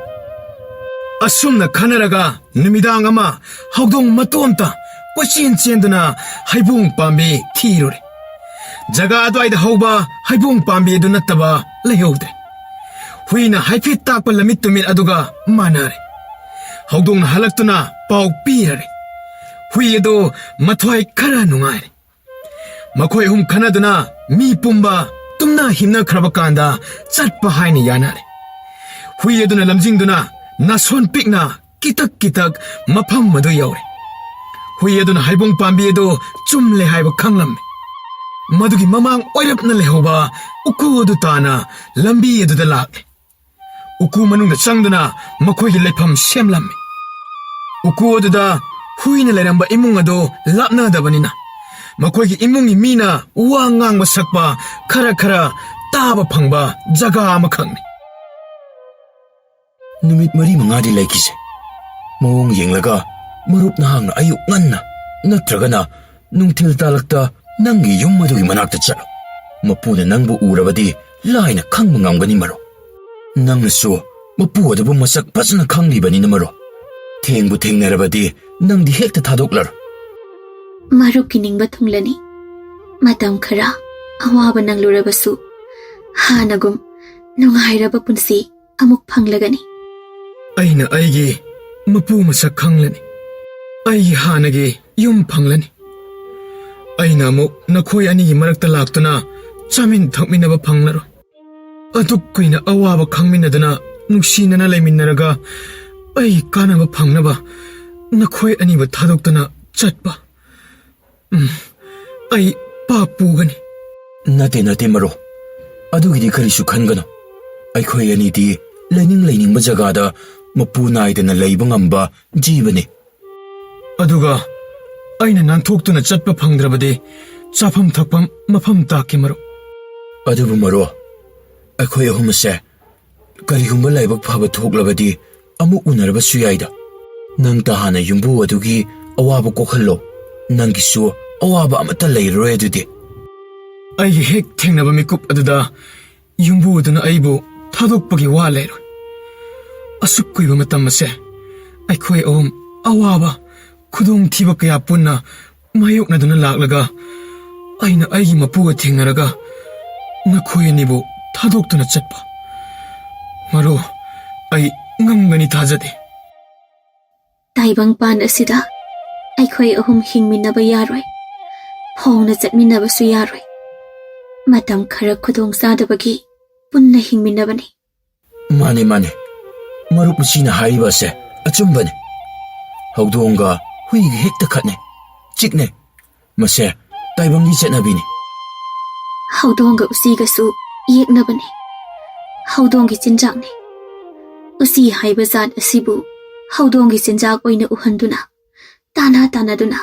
ꯑꯁꯨꯝꯅ ꯈꯟꯅꯔꯒ ꯅꯨꯃꯤꯗꯥꯡ ꯑꯃ ꯍꯧꯗꯣꯡ ꯃꯇꯣꯝꯇ ꯀꯣꯏꯆꯦꯟ ꯆꯦꯟꯗꯨꯅ ꯍꯩꯕꯣꯡ ꯄꯥꯝꯕꯤ ꯊꯤꯔꯨꯔꯦ ꯖꯒꯥ ꯑꯗꯨꯋꯥꯏꯗ ꯍꯧꯕ ꯍꯩꯕꯣꯡ ꯄꯥꯝꯕꯤ ꯑꯗꯨ ꯅꯠꯇꯕ ꯂꯩꯍꯧꯗ꯭ꯔꯦ ꯍꯨꯏꯅ ꯍꯥꯏꯐꯦꯠ ꯇꯥꯛꯄ ꯂꯝꯃꯤꯠ ꯇꯨꯃꯤꯠ ꯑꯗꯨꯒ ꯃꯥꯟꯅꯔꯦ ꯍꯧꯗꯣꯡꯅ ꯍꯜꯂꯛꯇꯨꯅ ꯄꯥꯎ ꯄꯤꯔꯔꯦ ꯍꯨꯏ ꯑꯗꯨ ꯃꯊ꯭ꯋꯥꯏ ꯈꯔ ꯅꯨꯡꯉꯥꯏꯔꯦ ꯃꯈꯣꯏ ꯑꯍꯨꯝ ꯈꯟꯅꯗꯨꯅ ꯃꯤ ꯄꯨꯝꯕ ꯇꯨꯝꯅ ꯍꯤꯞꯅꯈ꯭ꯔꯕ ꯀꯥꯟꯗ ꯆꯠꯄ ꯍꯥꯏꯅ ꯌꯥꯅꯔꯦ ꯍꯨꯏ ꯑꯗꯨꯅ ꯂꯝꯖꯤꯡꯗꯨꯅ ꯅꯥꯁꯣꯟ ꯄꯤꯛꯅ ꯀꯤꯇꯛ ꯃꯐꯝ ꯑꯗꯨ ꯌꯧꯔꯦ ꯍꯨꯏ ꯑꯗꯨꯅ ꯍꯩꯕꯣꯡ ꯄꯥꯝꯕꯤ ꯑꯗꯨ ꯆꯨꯝꯂꯦ ꯍꯥꯏꯕ ꯈꯪꯂꯝꯃꯤ ꯃꯗꯨꯒꯤ ꯃꯃꯥꯡ ꯑꯣꯏꯔꯞꯅ ꯂꯩꯍꯧꯕ ꯎꯀꯨ ꯑꯗꯨ ꯇꯥꯅ ꯂꯝꯕꯤ ꯑꯗꯨꯗ ꯂꯥꯛꯂꯦ ꯎꯀꯨ ꯃꯅꯨꯡꯗ ꯆꯪꯗꯨꯅ ꯃꯈꯣꯏꯒꯤ ꯂꯩꯐꯝ ꯁꯦꯝꯂꯝꯃꯤ ꯎꯀꯨ ꯑꯗꯨꯗ ꯍꯨꯏꯅ ꯂꯩꯔꯝꯕ ꯏꯃꯨꯡ ꯑꯗꯨ ꯂꯥꯞꯅꯗꯕꯅꯤꯅ ꯃꯈꯣꯏꯒꯤ ꯏꯃꯨꯡꯒꯤ ꯃꯤꯅ ꯋꯥ ꯉꯥꯡꯕ ꯁꯛꯄ ꯈꯔ ꯇꯥꯕ ꯐꯪꯕ ꯖꯒꯥ ꯑꯃꯈꯛꯅꯤ ꯅꯨꯃꯤꯠ 4-5ꯗꯤ ꯂꯩꯈꯤꯁꯦ ꯃꯑꯣꯡ ꯌꯦꯡꯂꯒ ꯃꯔꯨꯞ ꯅꯍꯥꯛꯅ ꯑꯌꯨꯛ ꯉꯟꯅ ꯅꯠꯇ꯭ꯔꯒꯅ ꯅꯨꯡꯊꯤꯜ ꯇꯥꯂꯛꯇ ꯅꯪꯒꯤ ꯌꯨꯝ ꯑꯗꯨꯒꯤ ꯃꯅꯥꯛꯇ ꯆꯠꯂꯣ ꯃꯄꯨꯅ ꯅꯪꯕꯨ ꯎꯔꯕꯗꯤ ꯂꯥꯏꯅ ꯈꯪꯕ ꯉꯝꯒꯅꯤ ꯃꯔꯨꯞ ꯅꯪꯅꯁꯨ ꯃꯄꯨ ꯑꯗꯨꯕꯨ ꯃꯁꯛ ꯐꯖꯅ ꯈꯪꯂꯤꯕꯅꯤꯅ ꯃꯔꯨꯞ ꯊꯦꯡꯕꯨ ꯊꯦꯡꯅꯔꯕꯗꯤ ꯅꯪꯗꯤ ꯍꯦꯛꯇ ꯊꯥꯗꯣꯛꯂꯔꯣ ꯃꯔꯨꯞꯀꯤ ꯅꯤꯡꯕ ꯊꯨꯡꯂꯅꯤ ꯃꯇꯝ ꯈꯔ ꯑꯋꯥꯕ ꯅꯪꯂꯨꯔꯕꯁꯨ ꯍꯥꯟꯅꯒꯨꯝ ꯅꯨꯡꯉꯥꯏꯔꯕ ꯄꯨꯟꯁꯤ ꯑꯃꯨꯛ ꯐꯪꯂꯒꯅꯤ ꯑꯩꯅ ꯑꯩꯒꯤ ꯃꯄꯨ ꯃꯁꯛ ꯈꯪꯂꯅꯤ ꯑꯩꯒꯤ ꯍꯥꯟꯅꯒꯤ ꯌꯨꯝ ꯐꯪꯂꯅꯤ ꯑꯩꯅ ꯑꯃꯨꯛ ꯅꯈꯣꯏ ꯑꯅꯤꯒꯤ ꯃꯔꯛꯇ ꯂꯥꯛꯇꯨꯅ ꯆꯥꯃꯤꯟ ꯊꯛꯃꯤꯟꯅꯕ ꯐꯪꯂꯔꯣꯏ ꯑꯗꯨꯛ ꯀꯨꯏꯅ ꯑꯋꯥꯕ ꯈꯪꯃꯤꯟꯅꯗꯨꯅ ꯅꯨꯡꯁꯤꯅꯅ ꯂꯩꯃꯤꯟꯅꯔꯒ ꯑꯩ ꯀꯥꯟꯅꯕ ꯐꯪꯅꯕ ꯅꯈꯣꯏ ꯑꯅꯤꯕꯨ ꯊꯥꯗꯣꯛꯇꯨꯅ ꯆꯠꯄ ꯑꯩ ꯄꯥꯞ ꯄꯨꯒꯅꯤ ꯅꯠꯇꯦ ꯃꯔꯨꯞ ꯑꯗꯨꯒꯤꯗꯤ ꯀꯔꯤꯁꯨ ꯈꯟꯒꯅꯨ ꯑꯩꯈꯣꯏ ꯑꯅꯤꯗꯤ ꯂꯩꯅꯤꯡꯕ ꯖꯒꯥꯗ ꯃꯄꯨ ꯅꯥꯏꯗꯅ ꯂꯩꯕ ꯉꯝꯕ ꯖꯤꯕꯅꯤ ꯑꯗꯨꯒ ꯑꯩꯅ ꯅꯥꯟꯊꯣꯛꯇꯨꯅ ꯆꯠꯄ ꯐꯪꯗ꯭ꯔꯕꯗꯤ ꯆꯥꯐꯝ ꯊꯛꯐꯝ ꯃꯐꯝ ꯇꯥꯛꯀꯦ ꯃꯔꯨꯞ ꯑꯗꯨꯕꯨ ꯃꯔꯨꯞ ꯑꯩꯈꯣꯏ ꯑꯍꯨꯝ ꯑꯁꯦ ꯀꯔꯤꯒꯨꯝꯕ ꯂꯥꯏꯕꯛ ꯐꯕ ꯊꯣꯛꯂꯕꯗꯤ ꯑꯃꯨꯛ ꯎꯅꯔꯕꯁꯨ ꯌꯥꯏꯗ ꯅꯪ ꯇꯍꯥꯟꯅ ꯌꯨꯝꯕꯨ ꯑꯗꯨꯒꯤ ꯑꯋꯥꯕ ꯀꯣꯛꯍꯜꯂꯣ ꯅꯪꯒꯤꯁꯨ ꯑꯋꯥꯕ ꯑꯃꯠꯇ ꯂꯩꯔꯔꯣꯏ ꯑꯗꯨꯗꯤ ꯑꯩꯒꯤ ꯍꯦꯛ ꯊꯦꯡꯅꯕ ꯃꯤꯀꯨꯞ ꯑꯗꯨꯗ ꯌꯨꯝꯕꯨ ꯑꯗꯨꯅ ꯑꯩꯕꯨ ꯊꯥꯗꯣꯛꯄꯒꯤ ꯋꯥ ꯂꯩꯔꯣꯏ ꯑꯁꯨꯛ ꯀꯨꯏꯕ ꯃꯇꯝ ꯑꯁꯦ ꯑꯩꯈꯣꯏ ꯑꯍꯨꯝ ꯑꯋꯥꯕ ꯈꯨꯗꯣꯡꯊꯤꯕ ꯀꯌꯥ ꯄꯨꯟꯅ ꯃꯥꯌꯣꯛꯅꯗꯨꯅ ꯂꯥꯛꯂꯒ ꯑꯩꯅ ꯑꯩꯒꯤ ꯃꯄꯨꯒ ꯊꯦꯡꯅꯔꯒ ꯅꯈꯣꯏ ꯑꯅꯤꯕꯨ ꯊꯥꯗꯣꯛꯇꯨꯅ ꯆꯠꯄ ꯃꯔꯨ ꯑꯩ ꯉꯝꯒꯅꯤ ꯊꯥꯖꯗꯦ ꯇꯥꯏꯕꯪꯄꯥꯟ ꯑꯁꯤꯗ ꯑꯩꯈꯣꯏ ꯑꯍꯨꯝ ꯍꯤꯡꯃꯤꯟꯅꯕ ꯌꯥꯔꯣꯏ ꯐꯣꯡꯅ ꯆꯠꯃꯤꯟꯅꯕꯁꯨ ꯌꯥꯔꯣꯏ ꯃꯇꯝ ꯈꯔ ꯈꯨꯗꯣꯡ ꯆꯥꯗꯕꯒꯤ ꯄꯨꯟꯅ ꯍꯤꯡꯃꯤꯟꯅꯕꯅꯤ ꯃꯥꯅꯦ ꯃꯥꯅꯦ ꯃꯔꯨꯞ ꯃꯁꯤꯅ ꯍꯥꯏꯔꯤꯕ ꯑꯁꯦ ꯑꯆꯨꯝꯕꯅꯤ ꯍꯧꯗꯣꯡꯒ ꯍꯨꯏꯒ ꯍꯦꯛꯇ ꯈꯠꯅꯩ ꯆꯤꯛꯅꯩ ꯃꯁꯦ ꯇꯥꯏꯕꯪꯒꯤ ꯆꯠꯅꯕꯤꯅꯤ ꯍꯧꯗꯣꯡꯒ ꯎꯆꯤꯒꯁꯨ ꯌꯦꯛꯅꯕꯅꯤ ꯍꯧꯗꯣꯡꯒꯤ ꯆꯤꯟꯖꯥꯛꯅꯤ ꯎꯆꯤ ꯍꯥꯏꯕ ꯖꯥꯠ ꯑꯁꯤꯕꯨ ꯍꯧꯗꯣꯡꯒꯤ ꯆꯤꯟꯖꯥꯛ ꯑꯣꯏꯅ ꯎꯍꯟꯗꯨꯅ ꯇꯥꯟꯅ ꯇꯥꯟꯅꯗꯨꯅ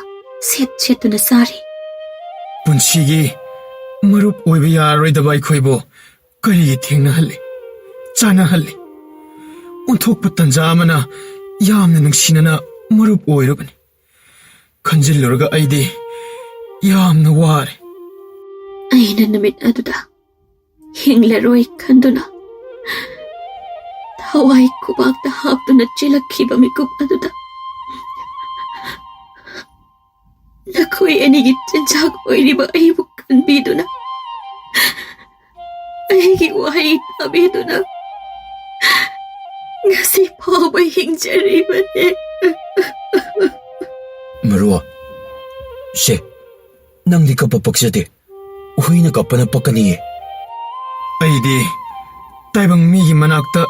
ꯁꯦꯠ ꯁꯦꯠꯇꯨꯅ ꯆꯥꯔꯤ ꯄꯨꯟꯁꯤꯒꯤ ꯃꯔꯨꯞ ꯑꯣꯏꯕ ꯌꯥꯔꯣꯏꯗꯕ ꯑꯩꯈꯣꯏꯕꯨ ꯀꯔꯤꯒꯤ ꯊꯦꯡꯅꯍꯜꯂꯤ ꯆꯥꯅꯍꯜꯂꯤ ꯑꯣꯟꯊꯣꯛꯄ ꯇꯟꯖꯥ ꯑꯃꯅ ꯌꯥꯝꯅ ꯅꯨꯡꯁꯤꯅꯅ ꯃꯔꯨꯞ ꯑꯣꯏꯔꯕꯅꯤ ꯈꯟꯖꯤꯜꯂꯨꯔꯒ ꯑꯩꯗꯤ ꯌꯥꯝꯅ ꯋꯥꯔꯦ ꯑꯩꯅ ꯅꯨꯃꯤꯠ ꯑꯗꯨꯗ ꯍꯤꯡꯂꯔꯣꯏ ꯈꯟꯗꯨꯅ ꯊꯋꯥꯏ ꯈꯨꯕꯥꯛꯇ ꯍꯥꯞꯇꯨꯅ ꯆꯦꯜꯂꯛꯈꯤꯕ ꯃꯤꯀꯨꯞ ꯑꯗꯨꯗ ꯅꯈꯣꯏ ꯑꯅꯤꯒꯤ ꯆꯤꯟꯖꯥꯛ ꯑꯣꯏꯔꯤꯕ ꯑꯩꯕꯨ ꯈꯟꯕꯤꯗꯨꯅ ꯑꯩꯒꯤ ꯋꯥꯍꯩ ꯇꯥꯕꯤꯗꯨꯅ ꯉꯁꯤ ꯐꯥꯎꯕ ꯍꯤꯡꯖꯔꯤꯕꯅꯦ ꯃꯔꯨ ꯁꯦ ꯅꯪꯗꯤ ꯀꯞꯄ ꯄꯛꯆꯗꯦ ꯍꯨꯏꯅ ꯀꯞꯄꯅ ꯄꯛꯀꯅꯤꯌꯦ ꯑꯩꯗꯤ ꯇꯥꯏꯕꯪ ꯃꯤꯒꯤ ꯃꯅꯥꯛꯇ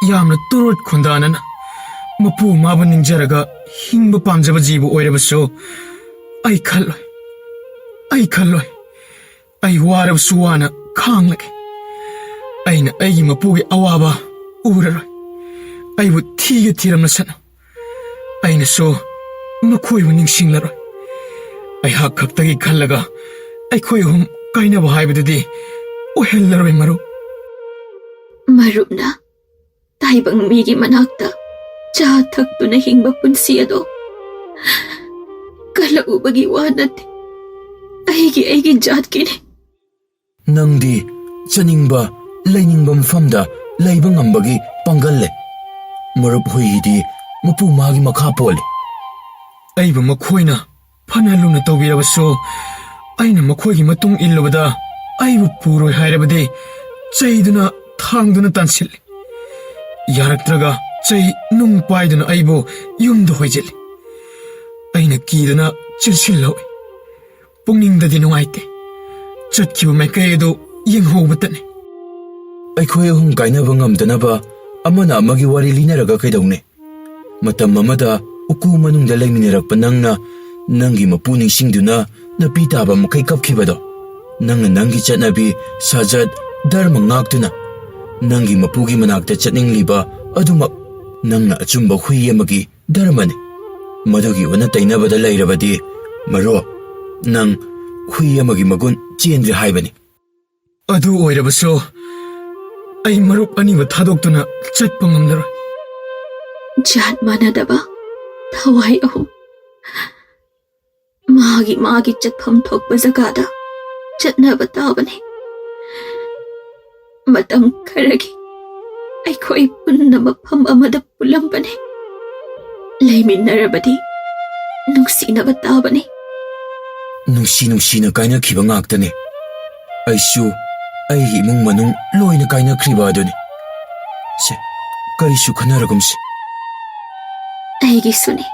ꯌꯥꯝꯅ ꯇꯨꯔꯣꯠ ꯈꯨꯟꯗꯥꯅꯅ ꯃꯄꯨ ꯃꯥꯕꯨ ꯅꯤꯡꯖꯔꯒ ꯍꯤꯡꯕ ꯄꯥꯝꯖꯕ ꯖꯤꯕ ꯑꯣꯏꯔꯕꯁꯨ ꯑꯩ ꯈꯜꯂꯣꯏ ꯑꯩ ꯋꯥꯔꯕꯁꯨ ꯋꯥꯅ ꯈꯥꯡꯂꯒꯦ ꯑꯩꯅ ꯑꯩꯒꯤ ꯃꯄꯨꯒꯤ ꯑꯋꯥꯕ ꯎꯔꯔꯣꯏ ꯑꯩꯕꯨ ꯊꯤꯔꯝꯂꯁꯅꯨ ꯑꯩꯅꯁꯨ ꯃꯈꯣꯏꯕꯨ ꯅꯤꯡꯁꯤꯡꯂꯔꯣꯏ ꯑꯩꯍꯥꯛ ꯈꯛꯇꯒꯤ ꯈꯜꯂꯒ ꯑꯩꯈꯣꯏ ꯑꯍꯨꯝ ꯀꯥꯏꯅꯕ ꯍꯥꯏꯕꯗꯨꯗꯤ ꯑꯣꯏꯍꯜꯂꯔꯣꯏ ꯃꯔꯨꯞꯅ ꯇꯥꯏꯕꯪ ꯃꯤꯒꯤ ꯃꯅꯥꯛꯇ ꯆꯥ ꯊꯛꯇꯨꯅ ꯍꯤꯡꯕ ꯄꯨꯟꯁꯤ ꯑꯗꯣ ꯀꯜꯂꯛꯎꯕꯒꯤ ꯋꯥ ꯅꯠꯇꯦ ꯑꯩꯒꯤ ꯖꯥꯠꯀꯤꯅꯤ ꯅꯪꯗꯤ ꯆꯠꯅꯤꯡꯕ ꯂꯩꯅꯤꯡꯕ ꯃꯐꯝꯗ ꯂꯩꯕ ꯉꯝꯕꯒꯤ ꯄꯥꯡꯒꯜ ꯂꯩ ꯃꯔꯨꯞ ꯍꯨꯏꯒꯤꯗꯤ ꯃꯄꯨ ꯃꯥꯒꯤ ꯃꯈꯥ ꯄꯣꯜꯂꯤ ꯑꯩꯕꯨ ꯃꯈꯣꯏꯅ ꯐꯅ ꯂꯨꯅ ꯇꯧꯕꯤꯔꯕꯁꯨ ꯑꯩꯅ ꯃꯈꯣꯏꯒꯤ ꯃꯇꯨꯡ ꯏꯜꯂꯨꯕꯗ ꯑꯩꯕꯨ ꯄꯨꯔꯣꯏ ꯍꯥꯏꯔꯕꯗꯤ ꯆꯩꯗꯨꯅ ꯊꯥꯡꯗꯨꯅ ꯇꯥꯟꯁꯤꯜꯂꯤ ꯌꯥꯔꯛꯇ꯭ꯔꯒ ꯆꯩ ꯅꯨꯡ ꯄꯥꯏꯗꯨꯅ ꯑꯩꯕꯨ ꯌꯨꯝꯗ ꯍꯣꯏꯖꯤꯜꯂꯤ ꯑꯩꯅ ꯀꯤꯗꯨꯅ ꯆꯤꯜꯁꯤꯜꯍꯧꯏ ꯄꯨꯛꯅꯤꯡꯗꯗꯤ ꯅꯨꯡꯉꯥꯏꯇꯦ ꯆꯠꯈꯤꯕ ꯃꯥꯏꯀꯩ ꯑꯗꯨ ꯌꯦꯡꯍꯧꯕꯇꯅꯤ ꯑꯩꯈꯣꯏ ꯑꯍꯨꯝ ꯀꯥꯏꯅꯕ ꯉꯝꯗꯅꯕ ꯑꯃꯅ ꯑꯃꯒꯤ ꯋꯥꯔꯤ ꯂꯤꯅꯔꯒ ꯀꯩꯗꯧꯅꯤ ꯃꯇꯝ ꯑꯃꯗ ꯎꯀꯨ ꯃꯅꯨꯡꯗ ꯂꯩꯃꯤꯟꯅꯔꯛꯄ ꯅꯪꯅ ꯅꯪꯒꯤ ꯃꯄꯨ ꯅꯤꯡꯁꯤꯡꯗꯨꯅ ꯅꯄꯤ ꯇꯥꯕ ꯃꯈꯩ ꯀꯞꯈꯤꯕꯗꯣ ꯅꯪꯅ ꯅꯪꯒꯤ ꯆꯠꯅꯕꯤ ꯁꯥꯖꯠ ꯙꯔꯃ ꯉꯥꯛꯇꯨꯅ ꯅꯪꯒꯤ ꯃꯄꯨꯒꯤ ꯃꯅꯥꯛꯇ ꯆꯠꯅꯤꯡꯂꯤꯕ ꯑꯗꯨꯃꯛ ꯅꯪꯅ ꯑꯆꯨꯝꯕ ꯍꯨꯏ ꯑꯃꯒꯤ ꯙꯔꯃꯅꯤ ꯃꯗꯨꯒꯤ ꯑꯣꯟꯅ ꯇꯩꯅꯕꯗ ꯂꯩꯔꯕꯗꯤ ꯃꯔꯣ ꯅꯪ ꯍꯨꯏ ꯑꯃꯒꯤ ꯃꯒꯨꯟ ꯆꯦꯟꯗ꯭ꯔꯦ ꯍꯥꯏꯕꯅꯤ ꯑꯗꯨ ꯑꯣꯏꯔꯕꯁꯨ ꯑꯩ ꯃꯔꯨꯞ ꯑꯅꯤꯕꯨ ꯊꯥꯗꯣꯛꯇꯨꯅ ꯆꯠꯄ ꯉꯝꯂꯔꯣꯏ ꯖꯥꯠ ꯃꯥꯟꯅꯗꯕ ꯊꯋꯥꯏ ꯑꯍꯨꯝ ꯃꯥꯒꯤ ꯆꯠꯐꯝ ꯊꯣꯛꯄ ꯖꯒꯥꯗ ꯆꯠꯅꯕ ꯇꯥꯕꯅꯤ ꯃꯇꯝ ꯈꯔꯒꯤ ꯑꯩꯈꯣꯏ ꯄꯨꯟꯅ ꯃꯐꯝ ꯑꯃꯗ ꯄꯨꯜꯂꯝꯕꯅꯤ ꯂꯩꯃꯤꯟꯅꯔꯕꯗꯤ ꯅꯨꯡꯁꯤꯅꯕ ꯇꯥꯕꯅꯤ ꯅꯨꯡꯁꯤꯅ ꯀꯥꯏꯅꯈꯤꯕ ꯉꯥꯛꯇꯅꯤ ꯑꯩꯁꯨ ꯑꯩꯒꯤ ꯏꯃꯨꯡ ꯃꯅꯨꯡ ꯂꯣꯏꯅ ꯀꯥꯏꯅꯈ꯭ꯔꯤꯕ ꯑꯗꯨꯅꯤ ꯁꯦ ꯀꯔꯤꯁꯨ ꯈꯟꯅꯔꯒꯨꯝꯁꯤ ꯑꯩꯒꯤꯁꯨꯅꯤ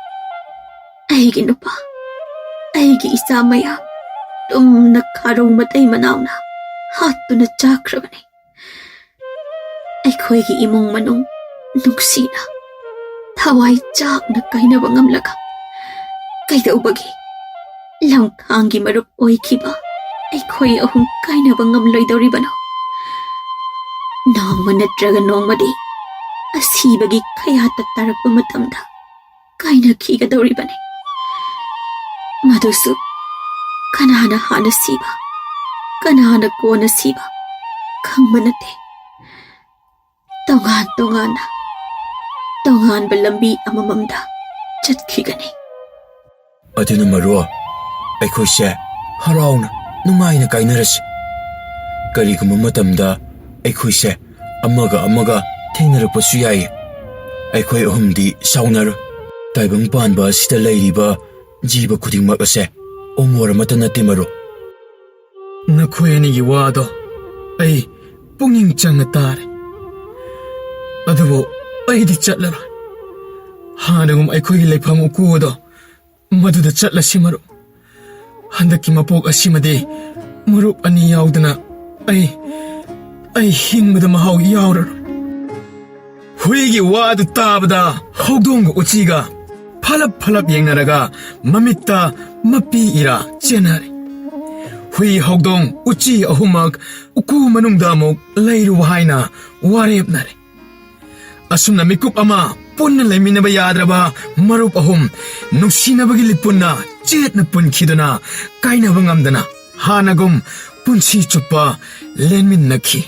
ꯑꯩꯒꯤ ꯅꯨꯄꯥ ꯑꯩꯒꯤ ꯏꯆꯥ ꯃꯌꯥꯝ ꯇꯨꯝꯅ ꯈꯥꯔꯧ ꯃꯇꯩ ꯃꯅꯥꯎꯅ ꯍꯥꯠꯇꯨꯅ ꯆꯥꯈ꯭ꯔꯕꯅꯤ ꯑꯩꯈꯣꯏꯒꯤ ꯏꯃꯨꯡ ꯃꯅꯨꯡ ꯅꯨꯡꯁꯤꯅ ꯊꯋꯥꯏ ꯆꯥꯛꯅ ꯀꯥꯏꯅꯕ ꯉꯝꯂꯒ ꯀꯩꯗꯧꯕꯒꯤ ꯂꯝꯈꯥꯡꯒꯤ ꯃꯔꯨꯞ ꯑꯣꯏꯈꯤꯕ ꯑꯩꯈꯣꯏ ꯑꯍꯨꯝ ꯀꯥꯏꯅꯕ ꯉꯝꯂꯣꯏꯗꯧꯔꯤꯕꯅꯣ ꯅꯣꯡꯃ ꯅꯠꯇ꯭ꯔꯒ ꯅꯣꯡꯃꯗꯤ ꯑꯁꯤꯕꯒꯤ ꯈꯌꯥꯠꯇ ꯇꯥꯔꯛꯄ ꯃꯇꯝꯗ ꯀꯥꯏꯅꯈꯤꯒꯗꯧꯔꯤꯕꯅꯤ ꯃꯗꯨꯁꯨ ꯀꯅꯥꯅ ꯍꯥꯟꯅ ꯁꯤꯕ ꯀꯅꯥꯅ ꯀꯣꯟꯅ ꯁꯤꯕ ꯈꯪꯕ ꯅꯠꯇꯦ ꯇꯣꯉꯥꯟ-ꯇꯣꯉꯥꯟꯅ ꯇꯣꯉꯥꯟꯕ ꯂꯝꯕꯤ ꯑꯃꯃꯝꯗ ꯆꯠꯈꯤꯒꯅꯤ꯫ ꯑꯗꯨꯅ ꯃꯔꯨ ꯑꯩꯈꯣꯏꯁꯦ ꯍꯔꯥꯎꯅ ꯅꯨꯡꯉꯥꯏꯅ ꯀꯥꯏꯅꯔꯁꯤ꯫ ꯀꯔꯤꯒꯨꯝꯕ ꯃꯇꯝꯗ ꯑꯩꯈꯣꯏꯁꯦ ꯑꯃꯒ ꯑꯃꯒ ꯊꯦꯡꯅꯔꯛꯄꯁꯨ ꯌꯥꯏ꯫ ꯑꯩꯈꯣꯏ ꯑꯍꯨꯝꯗꯤ ꯁꯥꯎꯅꯔꯣꯏ꯫ ꯇꯥꯏꯕꯪ ꯄꯥꯟꯕ ꯑꯁꯤꯗ ꯂꯩꯔꯤꯕ ꯖꯤꯕ ꯈꯨꯗꯤꯡꯃꯛ ꯑꯁꯦ ꯑꯣꯃꯣꯔ ꯑꯃꯠꯇ ꯅꯠꯇꯦ ꯃꯔꯨ꯫ ꯅꯈꯣꯏ ꯑꯅꯤꯒꯤ ꯋꯥꯗꯣ ꯑꯩ ꯄꯨꯛꯅꯤꯡ ꯆꯪꯅ ꯇꯥꯔꯦ꯫ ꯑꯗꯨꯕꯨ ꯑꯩꯗꯤ ꯆꯠꯂꯔꯣꯏ꯫ ꯍꯥꯟꯅꯒꯨꯝ ꯑꯩꯈꯣꯏꯒꯤ ꯂꯩꯐꯝ ꯎꯀꯨꯗꯣ ꯃꯗꯨꯗ ꯆꯠꯂꯁꯤ ꯃꯔꯨꯞ꯫ ꯍꯟꯗꯛꯀꯤ ꯃꯄꯣꯛ ꯑꯁꯤꯃꯗꯤ ꯃꯔꯨꯞ ꯑꯅꯤ ꯌꯥꯎꯗꯅ ꯑꯩ ꯍꯤꯡꯕꯗ ꯃꯍꯥꯎ ꯌꯥꯎꯔꯔꯣꯏ꯫ ꯍꯨꯏꯒꯤ ꯋꯥꯗꯨ ꯇꯥꯕꯗ ꯍꯧꯗꯣꯡꯒ ꯎꯆꯤꯒ ꯐꯂꯞ ꯌꯦꯡꯅꯔꯒ ꯃꯃꯤꯠꯇ ꯃꯄꯤ ꯏꯔꯥ ꯆꯦꯟꯅꯔꯦ꯫ ꯍꯨꯏ ꯍꯧꯗꯣꯡ ꯎꯆꯤ ꯑꯍꯨꯝꯃꯛ ꯎꯀꯨ ꯃꯅꯨꯡꯗ ꯑꯃꯨꯛ ꯂꯩꯔꯨ ꯍꯥꯏꯅ ꯋꯥꯔꯦꯞꯅꯔꯦ꯫ ꯑꯁꯨꯝꯅ ꯃꯤꯀꯨꯞ ꯑꯃ ꯄꯨꯟꯅ ꯂꯩꯃꯤꯟꯅꯕ ꯌꯥꯗ꯭ꯔꯕ ꯃꯔꯨꯞ ꯑꯍꯨꯝ ꯅꯨꯡꯁꯤꯅꯕꯒꯤ ꯂꯤꯄꯨꯟꯅ ꯆꯦꯠꯅ ꯄꯨꯟꯈꯤꯗꯨꯅ ꯀꯥꯏꯅꯕ ꯉꯝꯗꯅ ꯍꯥꯟꯅꯒꯨꯝ ꯄꯨꯟꯁꯤ ꯆꯨꯞꯄ ꯂꯦꯟꯃꯤꯟꯅꯈꯤ꯫